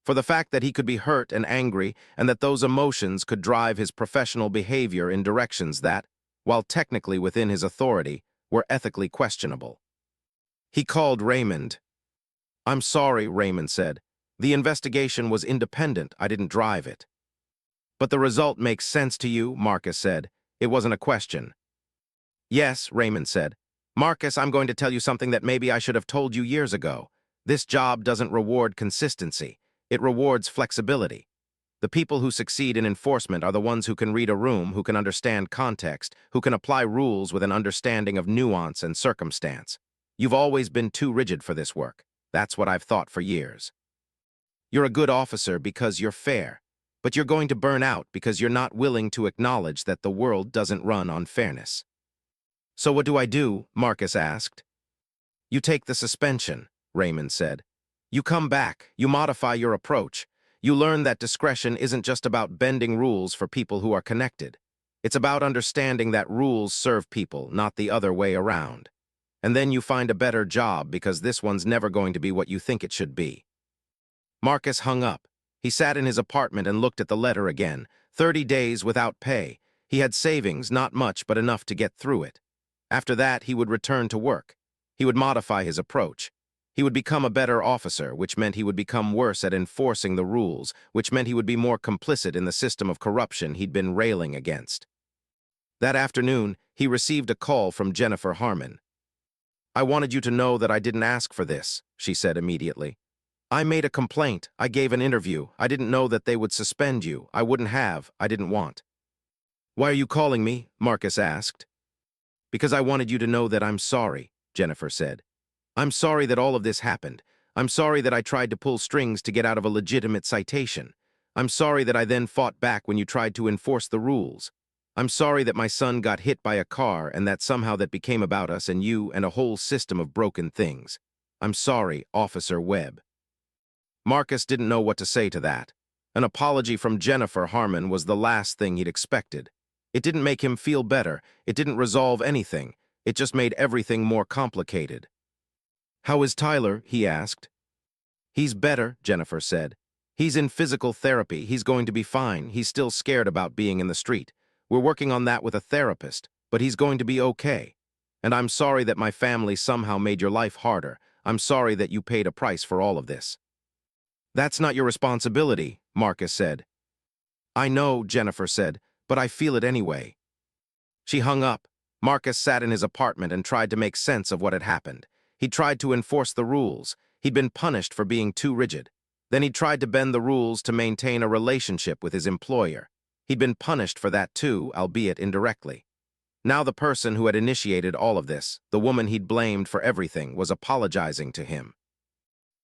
For the fact that he could be hurt and angry, and that those emotions could drive his professional behavior in directions that, while technically within his authority, were ethically questionable. He called Raymond. "I'm sorry," Raymond said. "The investigation was independent. I didn't drive it." "But the result makes sense to you," Marcus said. "It wasn't a question." "Yes," Raymond said. "Marcus, I'm going to tell you something that maybe I should have told you years ago. This job doesn't reward consistency. It rewards flexibility. The people who succeed in enforcement are the ones who can read a room, who can understand context, who can apply rules with an understanding of nuance and circumstance. You've always been too rigid for this work. That's what I've thought for years. You're a good officer because you're fair, but you're going to burn out because you're not willing to acknowledge that the world doesn't run on fairness." "So what do I do?" Marcus asked. "You take the suspension," Raymond said. "You come back, you modify your approach. You learn that discretion isn't just about bending rules for people who are connected. It's about understanding that rules serve people, not the other way around. And then you find a better job because this one's never going to be what you think it should be." Marcus hung up. He sat in his apartment and looked at the letter again. 30 days without pay. He had savings, not much, but enough to get through it. After that, he would return to work. He would modify his approach. He would become a better officer, which meant he would become worse at enforcing the rules, which meant he would be more complicit in the system of corruption he'd been railing against. That afternoon, he received a call from Jennifer Harmon. "I wanted you to know that I didn't ask for this," she said immediately. "I made a complaint. I gave an interview. I didn't know that they would suspend you. I wouldn't have. I didn't want." "Why are you calling me?" Marcus asked. "Because I wanted you to know that I'm sorry," Jennifer said. "I'm sorry that all of this happened. I'm sorry that I tried to pull strings to get out of a legitimate citation. I'm sorry that I then fought back when you tried to enforce the rules. I'm sorry that my son got hit by a car and that somehow that became about us and you and a whole system of broken things. I'm sorry, Officer Webb." Marcus didn't know what to say to that. An apology from Jennifer Harmon was the last thing he'd expected. It didn't make him feel better. It didn't resolve anything. It just made everything more complicated. "How is Tyler?" he asked. "He's better," Jennifer said. "He's in physical therapy. He's going to be fine. He's still scared about being in the street. We're working on that with a therapist, but he's going to be okay. And I'm sorry that my family somehow made your life harder. I'm sorry that you paid a price for all of this." "That's not your responsibility," Marcus said. "I know," Jennifer said, "but I feel it anyway." She hung up. Marcus sat in his apartment and tried to make sense of what had happened. He tried to enforce the rules. He'd been punished for being too rigid. Then he tried to bend the rules to maintain a relationship with his employer. He'd been punished for that too, albeit indirectly. Now the person who had initiated all of this, the woman he'd blamed for everything, was apologizing to him.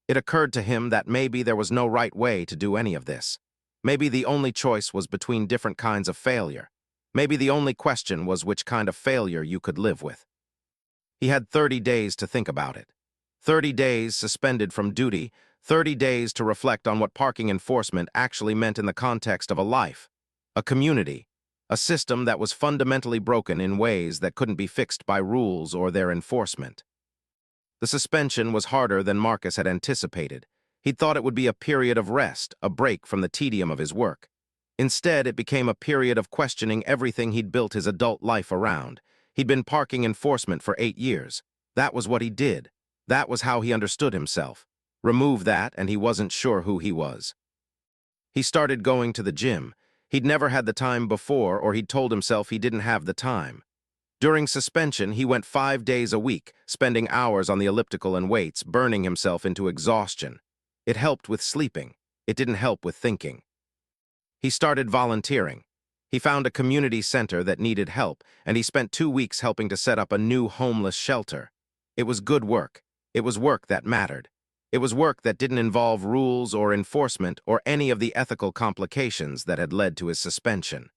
It occurred to him that maybe there was no right way to do any of this. Maybe the only choice was between different kinds of failure. Maybe the only question was which kind of failure you could live with. He had 30 days to think about it. 30 days suspended from duty, 30 days to reflect on what parking enforcement actually meant in the context of a life, a community, a system that was fundamentally broken in ways that couldn't be fixed by rules or their enforcement. The suspension was harder than Marcus had anticipated. He'd thought it would be a period of rest, a break from the tedium of his work. Instead, it became a period of questioning everything he'd built his adult life around. He'd been parking enforcement for 8 years. That was what he did. That was how he understood himself. Remove that, and he wasn't sure who he was. He started going to the gym. He'd never had the time before, or he'd told himself he didn't have the time. During suspension, he went 5 days a week, spending hours on the elliptical and weights, burning himself into exhaustion. It helped with sleeping. It didn't help with thinking. He started volunteering. He found a community center that needed help, and he spent 2 weeks helping to set up a new homeless shelter. It was good work. It was work that mattered. It was work that didn't involve rules or enforcement or any of the ethical complications that had led to his suspension.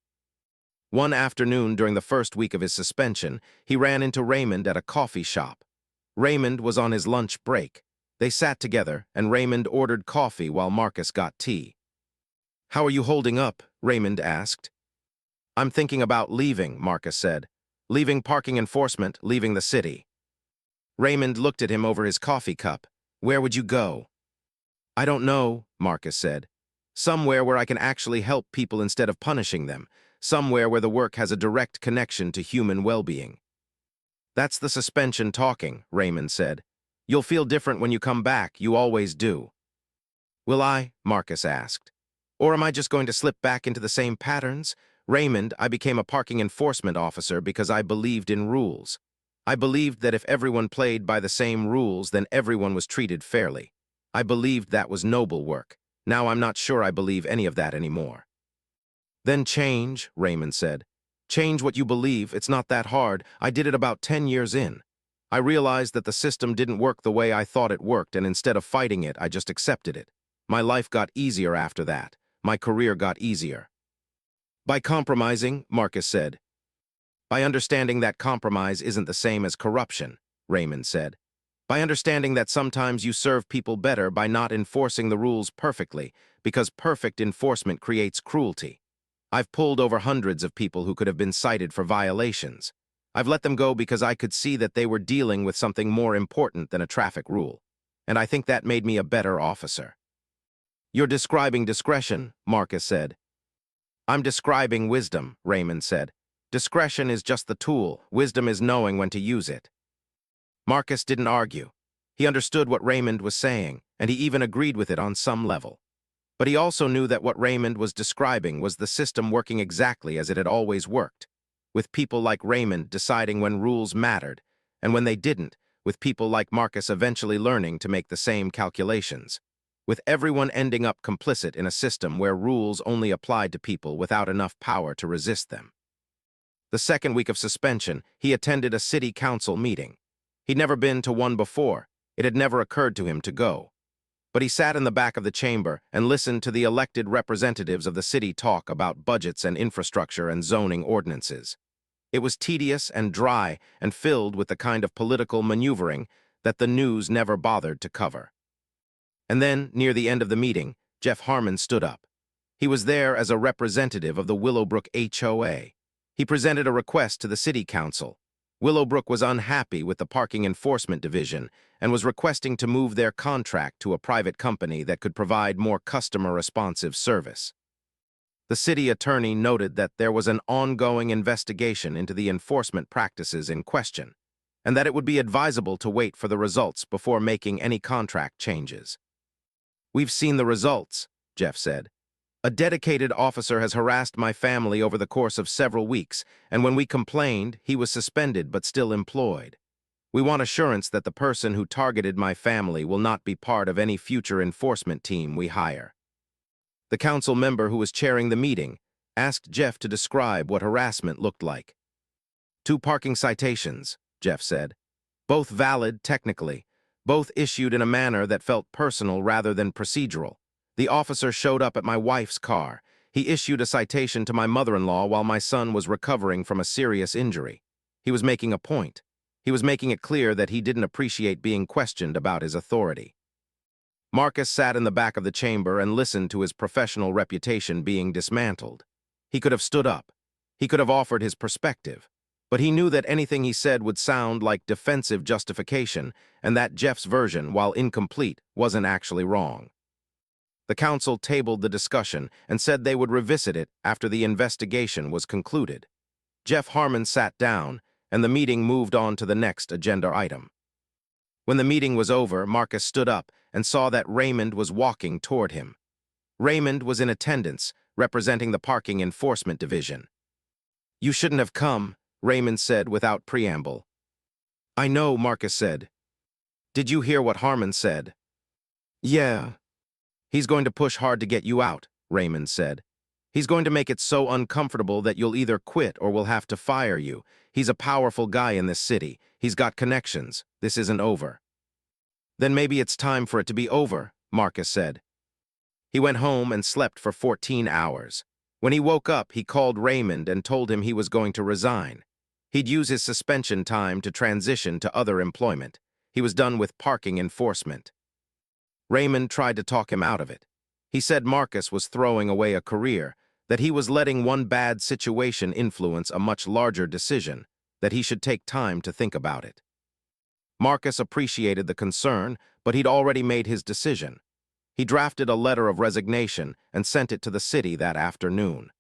One afternoon during the first week of his suspension, he ran into Raymond at a coffee shop. Raymond was on his lunch break. They sat together, and Raymond ordered coffee while Marcus got tea. "How are you holding up?" Raymond asked. "I'm thinking about leaving," Marcus said. "Leaving parking enforcement, leaving the city." Raymond looked at him over his coffee cup. "Where would you go?" "I don't know," Marcus said. "Somewhere where I can actually help people instead of punishing them. Somewhere where the work has a direct connection to human well-being." "That's the suspension talking," Raymond said. "You'll feel different when you come back, you always do." "Will I?" Marcus asked. "Or am I just going to slip back into the same patterns?" "Raymond, I became a parking enforcement officer because I believed in rules. I believed that if everyone played by the same rules, then everyone was treated fairly. I believed that was noble work. Now I'm not sure I believe any of that anymore." "Then change," Raymond said. "Change what you believe. It's not that hard. I did it about 10 years in. I realized that the system didn't work the way I thought it worked, and instead of fighting it, I just accepted it. My life got easier after that. My career got easier." "By compromising," Marcus said. "By understanding that compromise isn't the same as corruption," Raymond said. "By understanding that sometimes you serve people better by not enforcing the rules perfectly, because perfect enforcement creates cruelty. I've pulled over hundreds of people who could have been cited for violations. I've let them go because I could see that they were dealing with something more important than a traffic rule. And I think that made me a better officer." "You're describing discretion," Marcus said. "I'm describing wisdom," Raymond said. "Discretion is just the tool. Wisdom is knowing when to use it." Marcus didn't argue. He understood what Raymond was saying, and he even agreed with it on some level. But he also knew that what Raymond was describing was the system working exactly as it had always worked, with people like Raymond deciding when rules mattered, and when they didn't, with people like Marcus eventually learning to make the same calculations, with everyone ending up complicit in a system where rules only applied to people without enough power to resist them. The second week of suspension, he attended a city council meeting. He'd never been to one before. It had never occurred to him to go. But he sat in the back of the chamber and listened to the elected representatives of the city talk about budgets and infrastructure and zoning ordinances. It was tedious and dry and filled with the kind of political maneuvering that the news never bothered to cover. And then, near the end of the meeting, Jeff Harmon stood up. He was there as a representative of the Willowbrook HOA. He presented a request to the city council. Willowbrook was unhappy with the parking enforcement division and was requesting to move their contract to a private company that could provide more customer-responsive service. The city attorney noted that there was an ongoing investigation into the enforcement practices in question, and that it would be advisable to wait for the results before making any contract changes. "We've seen the results," Jeff said. "A dedicated officer has harassed my family over the course of several weeks, and when we complained, he was suspended but still employed. We want assurance that the person who targeted my family will not be part of any future enforcement team we hire." The council member who was chairing the meeting asked Jeff to describe what harassment looked like. "2 parking citations," Jeff said. "Both valid technically, both issued in a manner that felt personal rather than procedural. The officer showed up at my wife's car. He issued a citation to my mother-in-law while my son was recovering from a serious injury. He was making a point. He was making it clear that he didn't appreciate being questioned about his authority." Marcus sat in the back of the chamber and listened to his professional reputation being dismantled. He could have stood up. He could have offered his perspective. But he knew that anything he said would sound like defensive justification, and that Jeff's version, while incomplete, wasn't actually wrong. The council tabled the discussion and said they would revisit it after the investigation was concluded. Jeff Harmon sat down, and the meeting moved on to the next agenda item. When the meeting was over, Marcus stood up and saw that Raymond was walking toward him. Raymond was in attendance, representing the parking enforcement division. "You shouldn't have come," Raymond said without preamble. "I know," Marcus said. "Did you hear what Harmon said?" "Yeah." "He's going to push hard to get you out," Raymond said. "He's going to make it so uncomfortable that you'll either quit or we'll have to fire you. He's a powerful guy in this city. He's got connections. This isn't over." "Then maybe it's time for it to be over," Marcus said. He went home and slept for 14 hours. When he woke up, he called Raymond and told him he was going to resign. He'd use his suspension time to transition to other employment. He was done with parking enforcement. Raymond tried to talk him out of it. He said Marcus was throwing away a career, that he was letting one bad situation influence a much larger decision, that he should take time to think about it. Marcus appreciated the concern, but he'd already made his decision. He drafted a letter of resignation and sent it to the city that afternoon.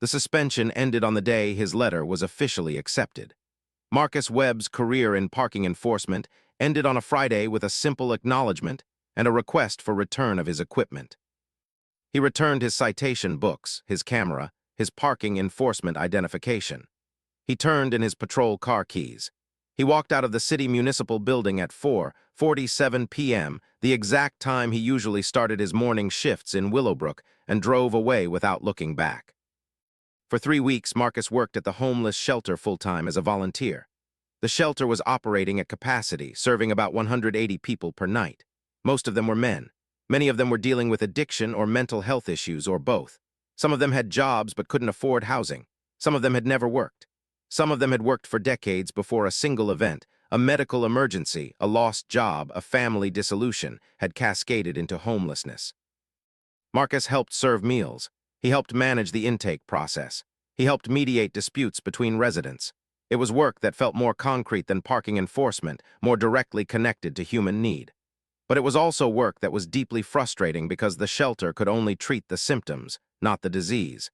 The suspension ended on the day his letter was officially accepted. Marcus Webb's career in parking enforcement ended on a Friday with a simple acknowledgement and a request for return of his equipment. He returned his citation books, his camera, his parking enforcement identification. He turned in his patrol car keys. He walked out of the city municipal building at 4:47 p.m., the exact time he usually started his morning shifts in Willowbrook, and drove away without looking back. For 3 weeks, Marcus worked at the homeless shelter full-time as a volunteer. The shelter was operating at capacity, serving about 180 people per night. Most of them were men. Many of them were dealing with addiction or mental health issues, or both. Some of them had jobs but couldn't afford housing. Some of them had never worked. Some of them had worked for decades before a single event, a medical emergency, a lost job, a family dissolution, had cascaded into homelessness. Marcus helped serve meals. He helped manage the intake process. He helped mediate disputes between residents. It was work that felt more concrete than parking enforcement, more directly connected to human need. But it was also work that was deeply frustrating because the shelter could only treat the symptoms, not the disease.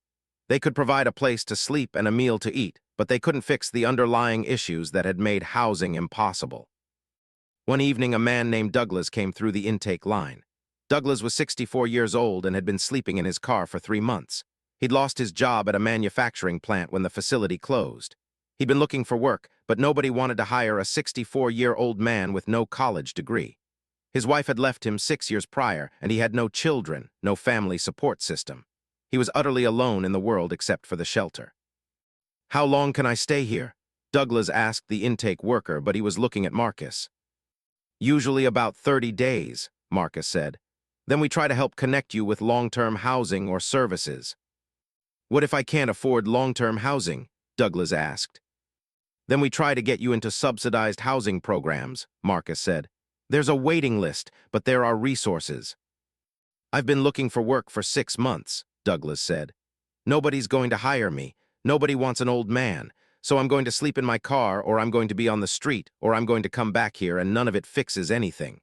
They could provide a place to sleep and a meal to eat, but they couldn't fix the underlying issues that had made housing impossible. One evening, a man named Douglas came through the intake line. Douglas was 64 years old and had been sleeping in his car for 3 months. He'd lost his job at a manufacturing plant when the facility closed. He'd been looking for work, but nobody wanted to hire a 64-year-old man with no college degree. His wife had left him 6 years prior, and he had no children, no family support system. He was utterly alone in the world except for the shelter. "How long can I stay here?" Douglas asked the intake worker, but he was looking at Marcus. "Usually about 30 days, Marcus said. "Then we try to help connect you with long-term housing or services." "What if I can't afford long-term housing?" Douglas asked. "Then we try to get you into subsidized housing programs," Marcus said. "There's a waiting list, but there are resources." "I've been looking for work for 6 months, Douglas said. "Nobody's going to hire me. Nobody wants an old man. So I'm going to sleep in my car, or I'm going to be on the street, or I'm going to come back here, and none of it fixes anything."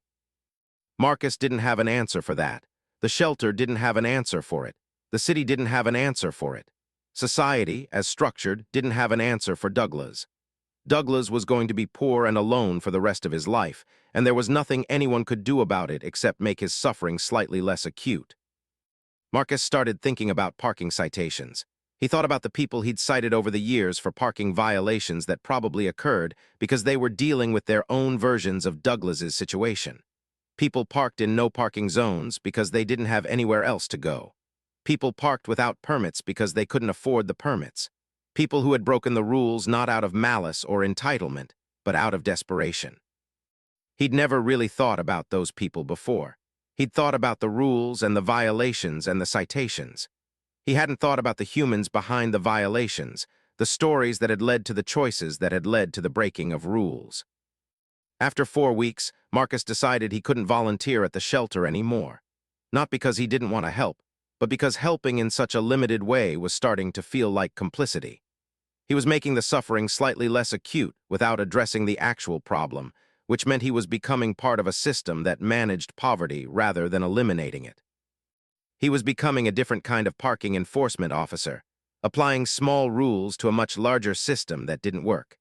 Marcus didn't have an answer for that. The shelter didn't have an answer for it. The city didn't have an answer for it. Society, as structured, didn't have an answer for Douglas. Douglas was going to be poor and alone for the rest of his life, and there was nothing anyone could do about it except make his suffering slightly less acute. Marcus started thinking about parking citations. He thought about the people he'd cited over the years for parking violations that probably occurred because they were dealing with their own versions of Douglas's situation. People parked in no parking zones because they didn't have anywhere else to go. People parked without permits because they couldn't afford the permits. People who had broken the rules not out of malice or entitlement, but out of desperation. He'd never really thought about those people before. He'd thought about the rules and the violations and the citations. He hadn't thought about the humans behind the violations, the stories that had led to the choices that had led to the breaking of rules. After 4 weeks, Marcus decided he couldn't volunteer at the shelter anymore. Not because he didn't want to help, but because helping in such a limited way was starting to feel like complicity. He was making the suffering slightly less acute without addressing the actual problem, which meant he was becoming part of a system that managed poverty rather than eliminating it. He was becoming a different kind of parking enforcement officer, applying small rules to a much larger system that didn't work.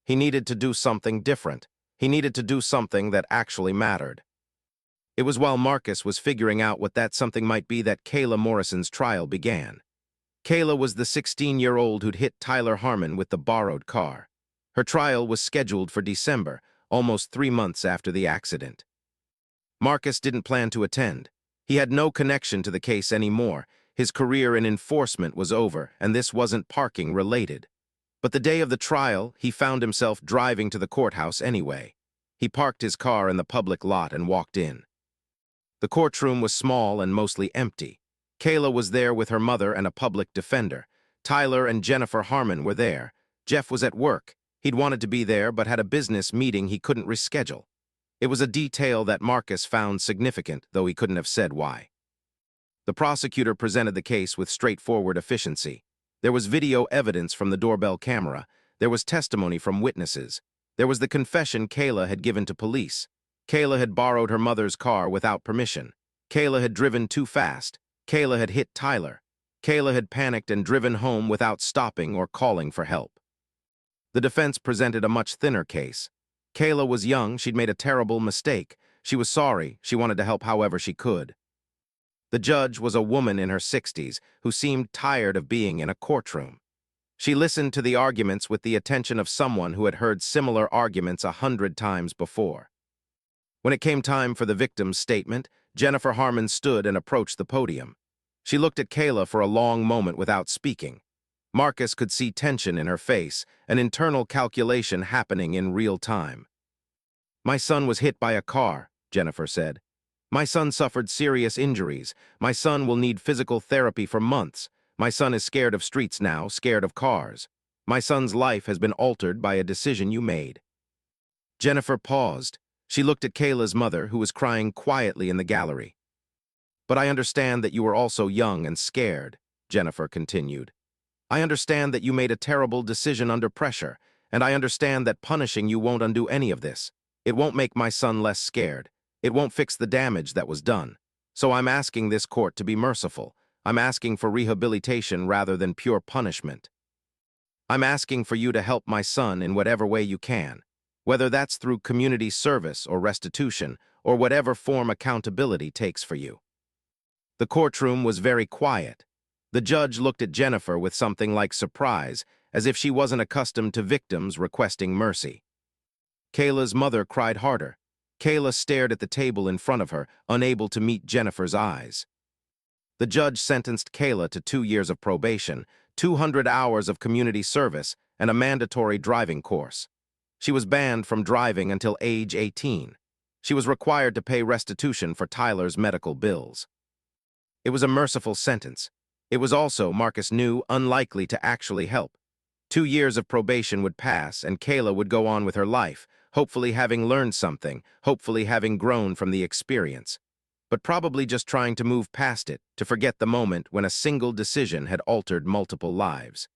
He needed to do something different. He needed to do something that actually mattered. It was while Marcus was figuring out what that something might be that Kayla Morrison's trial began. Kayla was the 16-year-old who'd hit Tyler Harmon with the borrowed car. Her trial was scheduled for December, almost 3 months after the accident. Marcus didn't plan to attend. He had no connection to the case anymore. His career in enforcement was over, and this wasn't parking related. But the day of the trial, he found himself driving to the courthouse anyway. He parked his car in the public lot and walked in. The courtroom was small and mostly empty. Kayla was there with her mother and a public defender. Tyler and Jennifer Harmon were there. Jeff was at work. He'd wanted to be there but had a business meeting he couldn't reschedule. It was a detail that Marcus found significant, though he couldn't have said why. The prosecutor presented the case with straightforward efficiency. There was video evidence from the doorbell camera. There was testimony from witnesses. There was the confession Kayla had given to police. Kayla had borrowed her mother's car without permission. Kayla had driven too fast. Kayla had hit Tyler. Kayla had panicked and driven home without stopping or calling for help. The defense presented a much thinner case. Kayla was young, she'd made a terrible mistake. She was sorry, she wanted to help however she could. The judge was a woman in her 60s who seemed tired of being in a courtroom. She listened to the arguments with the attention of someone who had heard similar arguments 100 times before. When it came time for the victim's statement, Jennifer Harmon stood and approached the podium. She looked at Kayla for a long moment without speaking. Marcus could see tension in her face, an internal calculation happening in real time. "My son was hit by a car," Jennifer said. "My son suffered serious injuries. My son will need physical therapy for months. My son is scared of streets now, scared of cars. My son's life has been altered by a decision you made." Jennifer paused. She looked at Kayla's mother, who was crying quietly in the gallery. "But I understand that you were also young and scared," Jennifer continued. "I understand that you made a terrible decision under pressure, and I understand that punishing you won't undo any of this. It won't make my son less scared. It won't fix the damage that was done. So I'm asking this court to be merciful. I'm asking for rehabilitation rather than pure punishment. I'm asking for you to help my son in whatever way you can, whether that's through community service or restitution, or whatever form accountability takes for you." The courtroom was very quiet. The judge looked at Jennifer with something like surprise, as if she wasn't accustomed to victims requesting mercy. Kayla's mother cried harder. Kayla stared at the table in front of her, unable to meet Jennifer's eyes. The judge sentenced Kayla to 2 years of probation, 200 hours of community service, and a mandatory driving course. She was banned from driving until age 18. She was required to pay restitution for Tyler's medical bills. It was a merciful sentence. It was also, Marcus knew, unlikely to actually help. 2 years of probation would pass, and Kayla would go on with her life, hopefully having learned something, hopefully having grown from the experience, but probably just trying to move past it, to forget the moment when a single decision had altered multiple lives.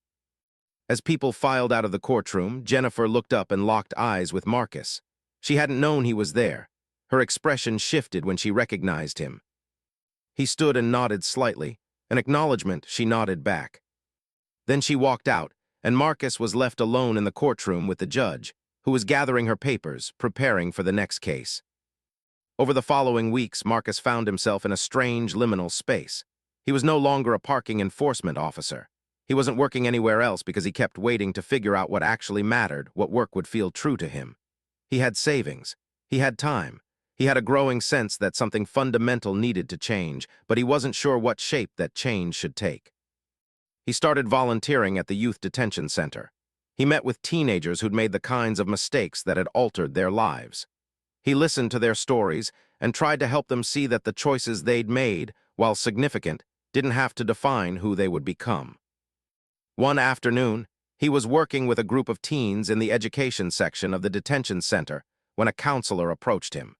As people filed out of the courtroom, Jennifer looked up and locked eyes with Marcus. She hadn't known he was there. Her expression shifted when she recognized him. He stood and nodded slightly. An acknowledgement, she nodded back. Then she walked out, and Marcus was left alone in the courtroom with the judge, who was gathering her papers, preparing for the next case. Over the following weeks, Marcus found himself in a strange liminal space. He was no longer a parking enforcement officer. He wasn't working anywhere else because he kept waiting to figure out what actually mattered, what work would feel true to him. He had savings. He had time. He had a growing sense that something fundamental needed to change, but he wasn't sure what shape that change should take. He started volunteering at the youth detention center. He met with teenagers who'd made the kinds of mistakes that had altered their lives. He listened to their stories and tried to help them see that the choices they'd made, while significant, didn't have to define who they would become. One afternoon, he was working with a group of teens in the education section of the detention center when a counselor approached him.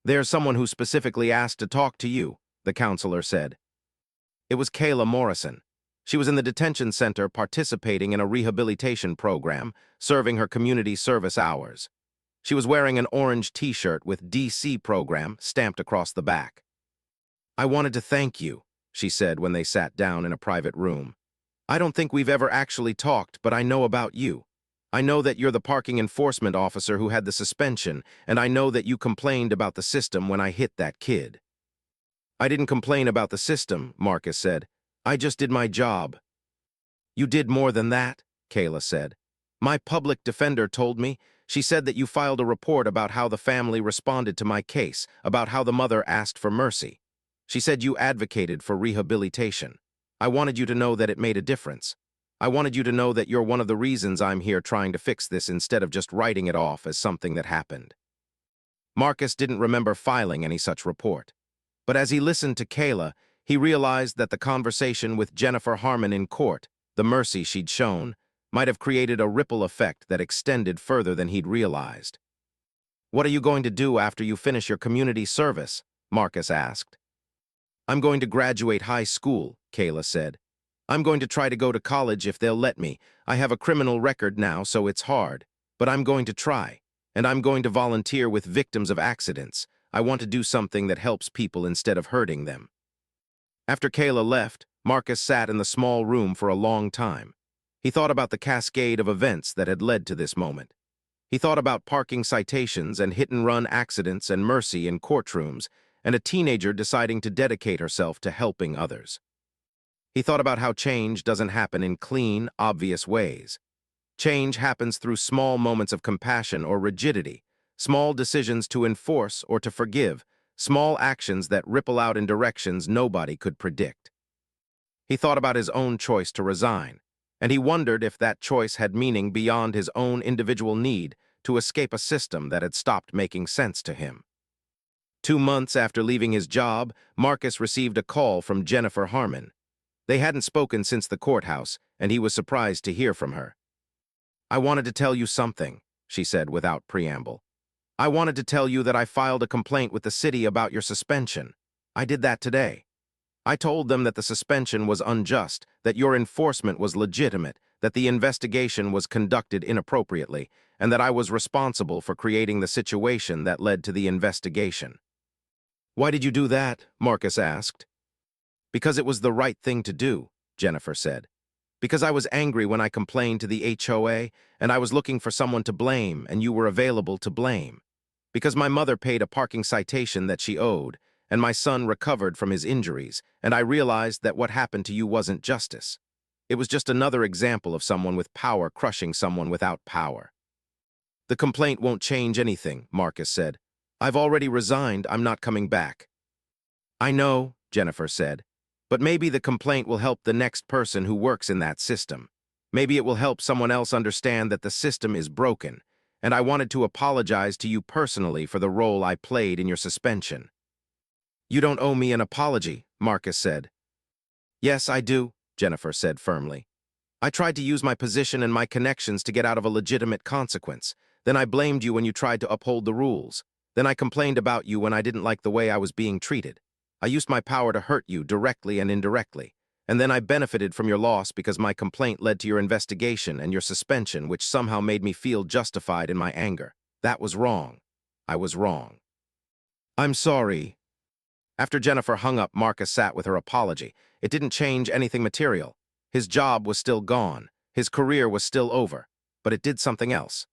"There's someone who specifically asked to talk to you," the counselor said. It was Kayla Morrison. She was in the detention center participating in a rehabilitation program, serving her community service hours. She was wearing an orange t-shirt with DC program stamped across the back. "I wanted to thank you," she said when they sat down in a private room. "I don't think we've ever actually talked, but I know about you. I know that you're the parking enforcement officer who had the suspension, and I know that you complained about the system when I hit that kid." "I didn't complain about the system," Marcus said. "I just did my job." "You did more than that," Kayla said. "My public defender told me. She said that you filed a report about how the family responded to my case, about how the mother asked for mercy. She said you advocated for rehabilitation. I wanted you to know that it made a difference. I wanted you to know that you're one of the reasons I'm here trying to fix this instead of just writing it off as something that happened." Marcus didn't remember filing any such report. But as he listened to Kayla, He realized that the conversation with Jennifer Harmon in court, the mercy she'd shown, might have created a ripple effect that extended further than he'd realized. "What are you going to do after you finish your community service?" Marcus asked. "I'm going to graduate high school," Kayla said. "I'm going to try to go to college if they'll let me. I have a criminal record now, so it's hard. But I'm going to try. And I'm going to volunteer with victims of accidents. I want to do something that helps people instead of hurting them." After Kayla left, Marcus sat in the small room for a long time. He thought about the cascade of events that had led to this moment. He thought about parking citations and hit-and-run accidents and mercy in courtrooms, and a teenager deciding to dedicate herself to helping others. He thought about how change doesn't happen in clean, obvious ways. Change happens through small moments of compassion or rigidity, small decisions to enforce or to forgive, small actions that ripple out in directions nobody could predict. He thought about his own choice to resign, and he wondered if that choice had meaning beyond his own individual need to escape a system that had stopped making sense to him. 2 months after leaving his job, Marcus received a call from Jennifer Harmon. They hadn't spoken since the courthouse, and he was surprised to hear from her. "I wanted to tell you something," she said without preamble. "I wanted to tell you that I filed a complaint with the city about your suspension. I did that today. I told them that the suspension was unjust, that your enforcement was legitimate, that the investigation was conducted inappropriately, and that I was responsible for creating the situation that led to the investigation." "Why did you do that?" Marcus asked. "Because it was the right thing to do," Jennifer said. "Because I was angry when I complained to the HOA, and I was looking for someone to blame, and you were available to blame. Because my mother paid a parking citation that she owed, and my son recovered from his injuries, and I realized that what happened to you wasn't justice. It was just another example of someone with power crushing someone without power." "The complaint won't change anything," Marcus said. "I've already resigned. I'm not coming back." "I know," Jennifer said. "But maybe the complaint will help the next person who works in that system. Maybe it will help someone else understand that the system is broken, and I wanted to apologize to you personally for the role I played in your suspension." "You don't owe me an apology," Marcus said. "Yes, I do," Jennifer said firmly. "I tried to use my position and my connections to get out of a legitimate consequence. Then I blamed you when you tried to uphold the rules. Then I complained about you when I didn't like the way I was being treated. I used my power to hurt you directly and indirectly. And then I benefited from your loss because my complaint led to your investigation and your suspension, which somehow made me feel justified in my anger. That was wrong. I was wrong." "I'm sorry." After Jennifer hung up, Marcus sat with her apology. It didn't change anything material. His job was still gone. His career was still over. But it did something else.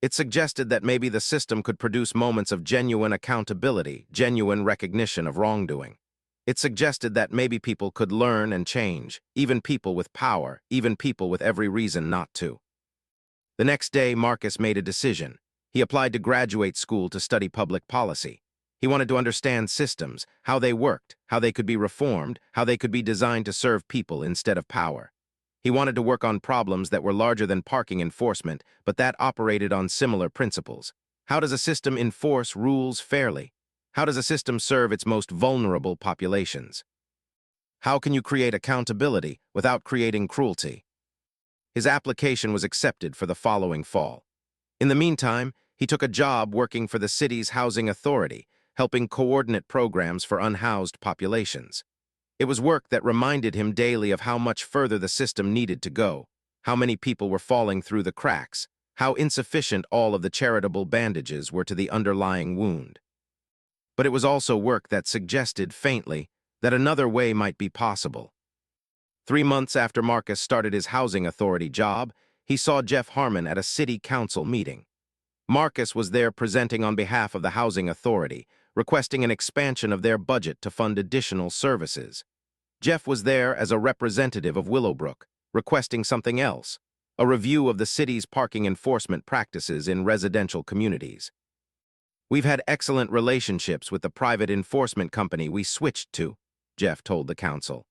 It suggested that maybe the system could produce moments of genuine accountability, genuine recognition of wrongdoing. It suggested that maybe people could learn and change, even people with power, even people with every reason not to. The next day, Marcus made a decision. He applied to graduate school to study public policy. He wanted to understand systems, how they worked, how they could be reformed, how they could be designed to serve people instead of power. He wanted to work on problems that were larger than parking enforcement, but that operated on similar principles. How does a system enforce rules fairly? How does a system serve its most vulnerable populations? How can you create accountability without creating cruelty? His application was accepted for the following fall. In the meantime, he took a job working for the city's housing authority, helping coordinate programs for unhoused populations. It was work that reminded him daily of how much further the system needed to go, how many people were falling through the cracks, how insufficient all of the charitable bandages were to the underlying wound. But it was also work that suggested, faintly, that another way might be possible. 3 months after Marcus started his housing authority job, he saw Jeff Harmon at a city council meeting. Marcus was there presenting on behalf of the housing authority, requesting an expansion of their budget to fund additional services. Jeff was there as a representative of Willowbrook, requesting something else, a review of the city's parking enforcement practices in residential communities. "We've had excellent relationships with the private enforcement company we switched to," Jeff told the council.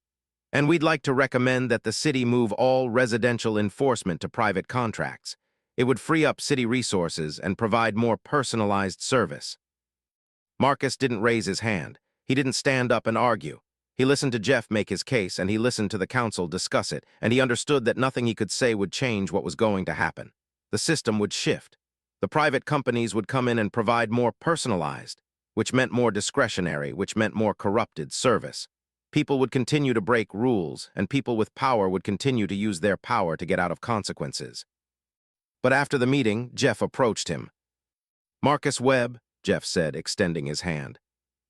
"And we'd like to recommend that the city move all residential enforcement to private contracts. It would free up city resources and provide more personalized service." Marcus didn't raise his hand. He didn't stand up and argue. He listened to Jeff make his case, and he listened to the council discuss it, and he understood that nothing he could say would change what was going to happen. The system would shift. The private companies would come in and provide more personalized, which meant more discretionary, which meant more corrupted service. People would continue to break rules, and people with power would continue to use their power to get out of consequences. But after the meeting, Jeff approached him. "Marcus Webb," Jeff said, extending his hand.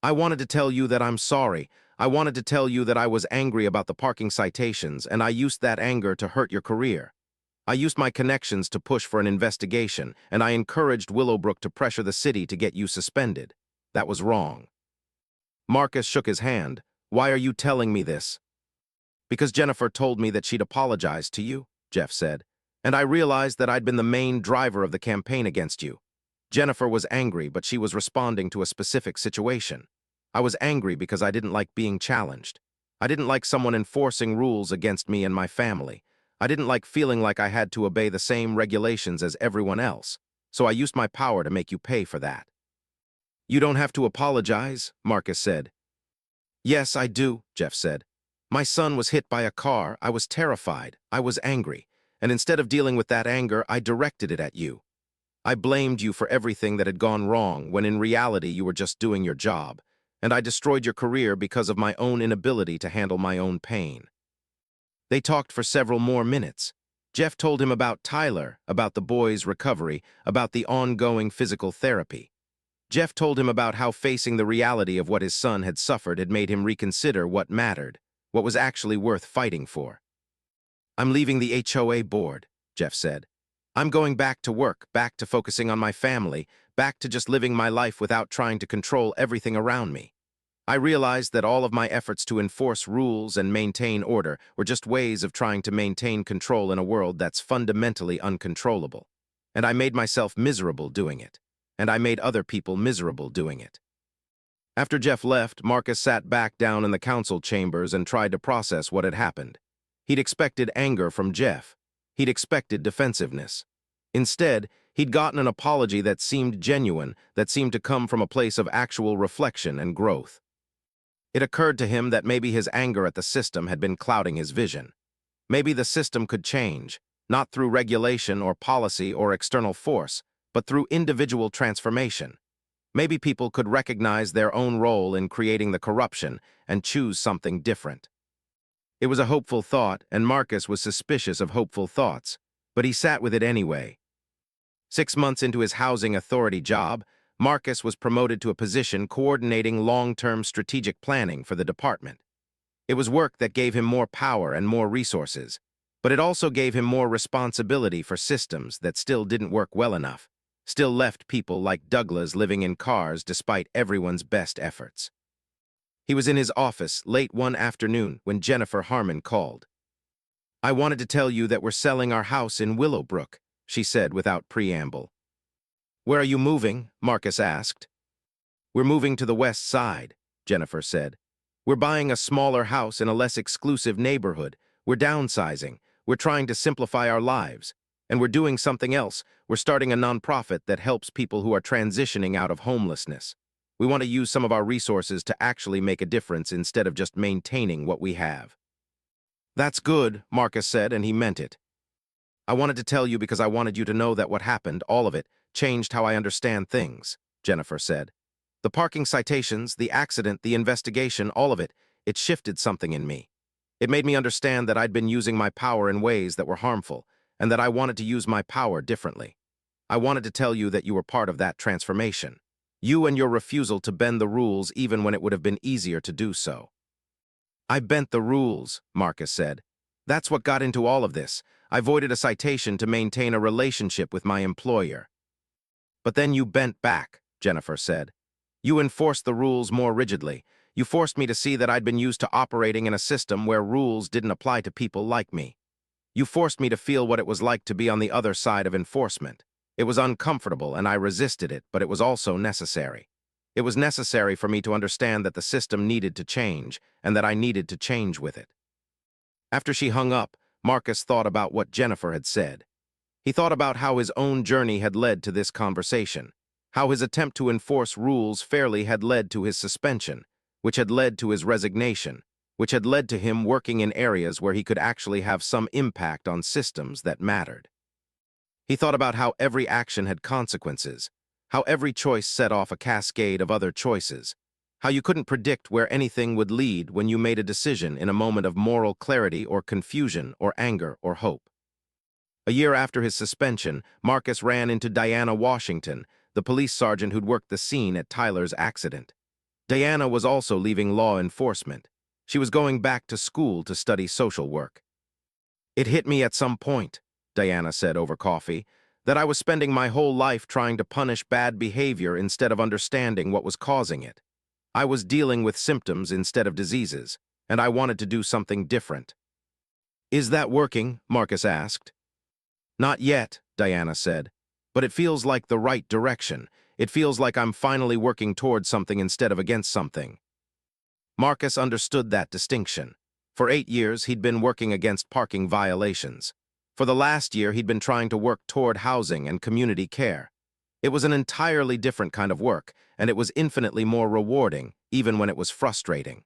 "I wanted to tell you that I'm sorry. I wanted to tell you that I was angry about the parking citations, and I used that anger to hurt your career. I used my connections to push for an investigation, and I encouraged Willowbrook to pressure the city to get you suspended. That was wrong." Marcus shook his hand. "Why are you telling me this?" "Because Jennifer told me that she'd apologized to you," Jeff said, "and I realized that I'd been the main driver of the campaign against you. Jennifer was angry, but she was responding to a specific situation. I was angry because I didn't like being challenged. I didn't like someone enforcing rules against me and my family. I didn't like feeling like I had to obey the same regulations as everyone else, so I used my power to make you pay for that." "You don't have to apologize," Marcus said. "Yes, I do," Jeff said. "My son was hit by a car. I was terrified. I was angry. And instead of dealing with that anger, I directed it at you. I blamed you for everything that had gone wrong, when in reality you were just doing your job. And I destroyed your career because of my own inability to handle my own pain." They talked for several more minutes. Jeff told him about Tyler, about the boy's recovery, about the ongoing physical therapy. Jeff told him about how facing the reality of what his son had suffered had made him reconsider what mattered, what was actually worth fighting for. "I'm leaving the HOA board," Jeff said. "I'm going back to work, back to focusing on my family, back to just living my life without trying to control everything around me. I realized that all of my efforts to enforce rules and maintain order were just ways of trying to maintain control in a world that's fundamentally uncontrollable. And I made myself miserable doing it. And I made other people miserable doing it." After Jeff left, Marcus sat back down in the council chambers and tried to process what had happened. He'd expected anger from Jeff. He'd expected defensiveness. Instead, he'd gotten an apology that seemed genuine, that seemed to come from a place of actual reflection and growth. It occurred to him that maybe his anger at the system had been clouding his vision. Maybe the system could change, not through regulation or policy or external force, but through individual transformation. Maybe people could recognize their own role in creating the corruption and choose something different. It was a hopeful thought, and Marcus was suspicious of hopeful thoughts, but he sat with it anyway. 6 months into his housing authority job, Marcus was promoted to a position coordinating long-term strategic planning for the department. It was work that gave him more power and more resources, but it also gave him more responsibility for systems that still didn't work well enough, still left people like Douglas living in cars despite everyone's best efforts. He was in his office late one afternoon when Jennifer Harmon called. "I wanted to tell you that we're selling our house in Willowbrook," she said without preamble. "Where are you moving?" Marcus asked. "We're moving to the west side," Jennifer said. "We're buying a smaller house in a less exclusive neighborhood. We're downsizing. We're trying to simplify our lives. And we're doing something else. We're starting a nonprofit that helps people who are transitioning out of homelessness. We want to use some of our resources to actually make a difference instead of just maintaining what we have." "That's good," Marcus said, and he meant it. "I wanted to tell you because I wanted you to know that what happened, all of it, changed how I understand things," Jennifer said. "The parking citations, the accident, the investigation, all of it, it shifted something in me. It made me understand that I'd been using my power in ways that were harmful, and that I wanted to use my power differently. I wanted to tell you that you were part of that transformation. You and your refusal to bend the rules even when it would have been easier to do so." "I bent the rules," Marcus said. "That's what got into all of this. I voided a citation to maintain a relationship with my employer." "But then you bent back," Jennifer said. "You enforced the rules more rigidly. You forced me to see that I'd been used to operating in a system where rules didn't apply to people like me. You forced me to feel what it was like to be on the other side of enforcement. It was uncomfortable, and I resisted it, but it was also necessary. It was necessary for me to understand that the system needed to change, and that I needed to change with it." After she hung up, Marcus thought about what Jennifer had said. He thought about how his own journey had led to this conversation, how his attempt to enforce rules fairly had led to his suspension, which had led to his resignation, which had led to him working in areas where he could actually have some impact on systems that mattered. He thought about how every action had consequences, how every choice set off a cascade of other choices, how you couldn't predict where anything would lead when you made a decision in a moment of moral clarity or confusion or anger or hope. A year after his suspension, Marcus ran into Diana Washington, the police sergeant who'd worked the scene at Tyler's accident. Diana was also leaving law enforcement. She was going back to school to study social work. "It hit me at some point," Diana said over coffee, "that I was spending my whole life trying to punish bad behavior instead of understanding what was causing it. I was dealing with symptoms instead of diseases, and I wanted to do something different." "Is that working?" Marcus asked. "Not yet," Diana said, "but it feels like the right direction. It feels like I'm finally working towards something instead of against something." Marcus understood that distinction. For 8 years, he'd been working against parking violations. For the last year, he'd been trying to work toward housing and community care. It was an entirely different kind of work, and it was infinitely more rewarding, even when it was frustrating.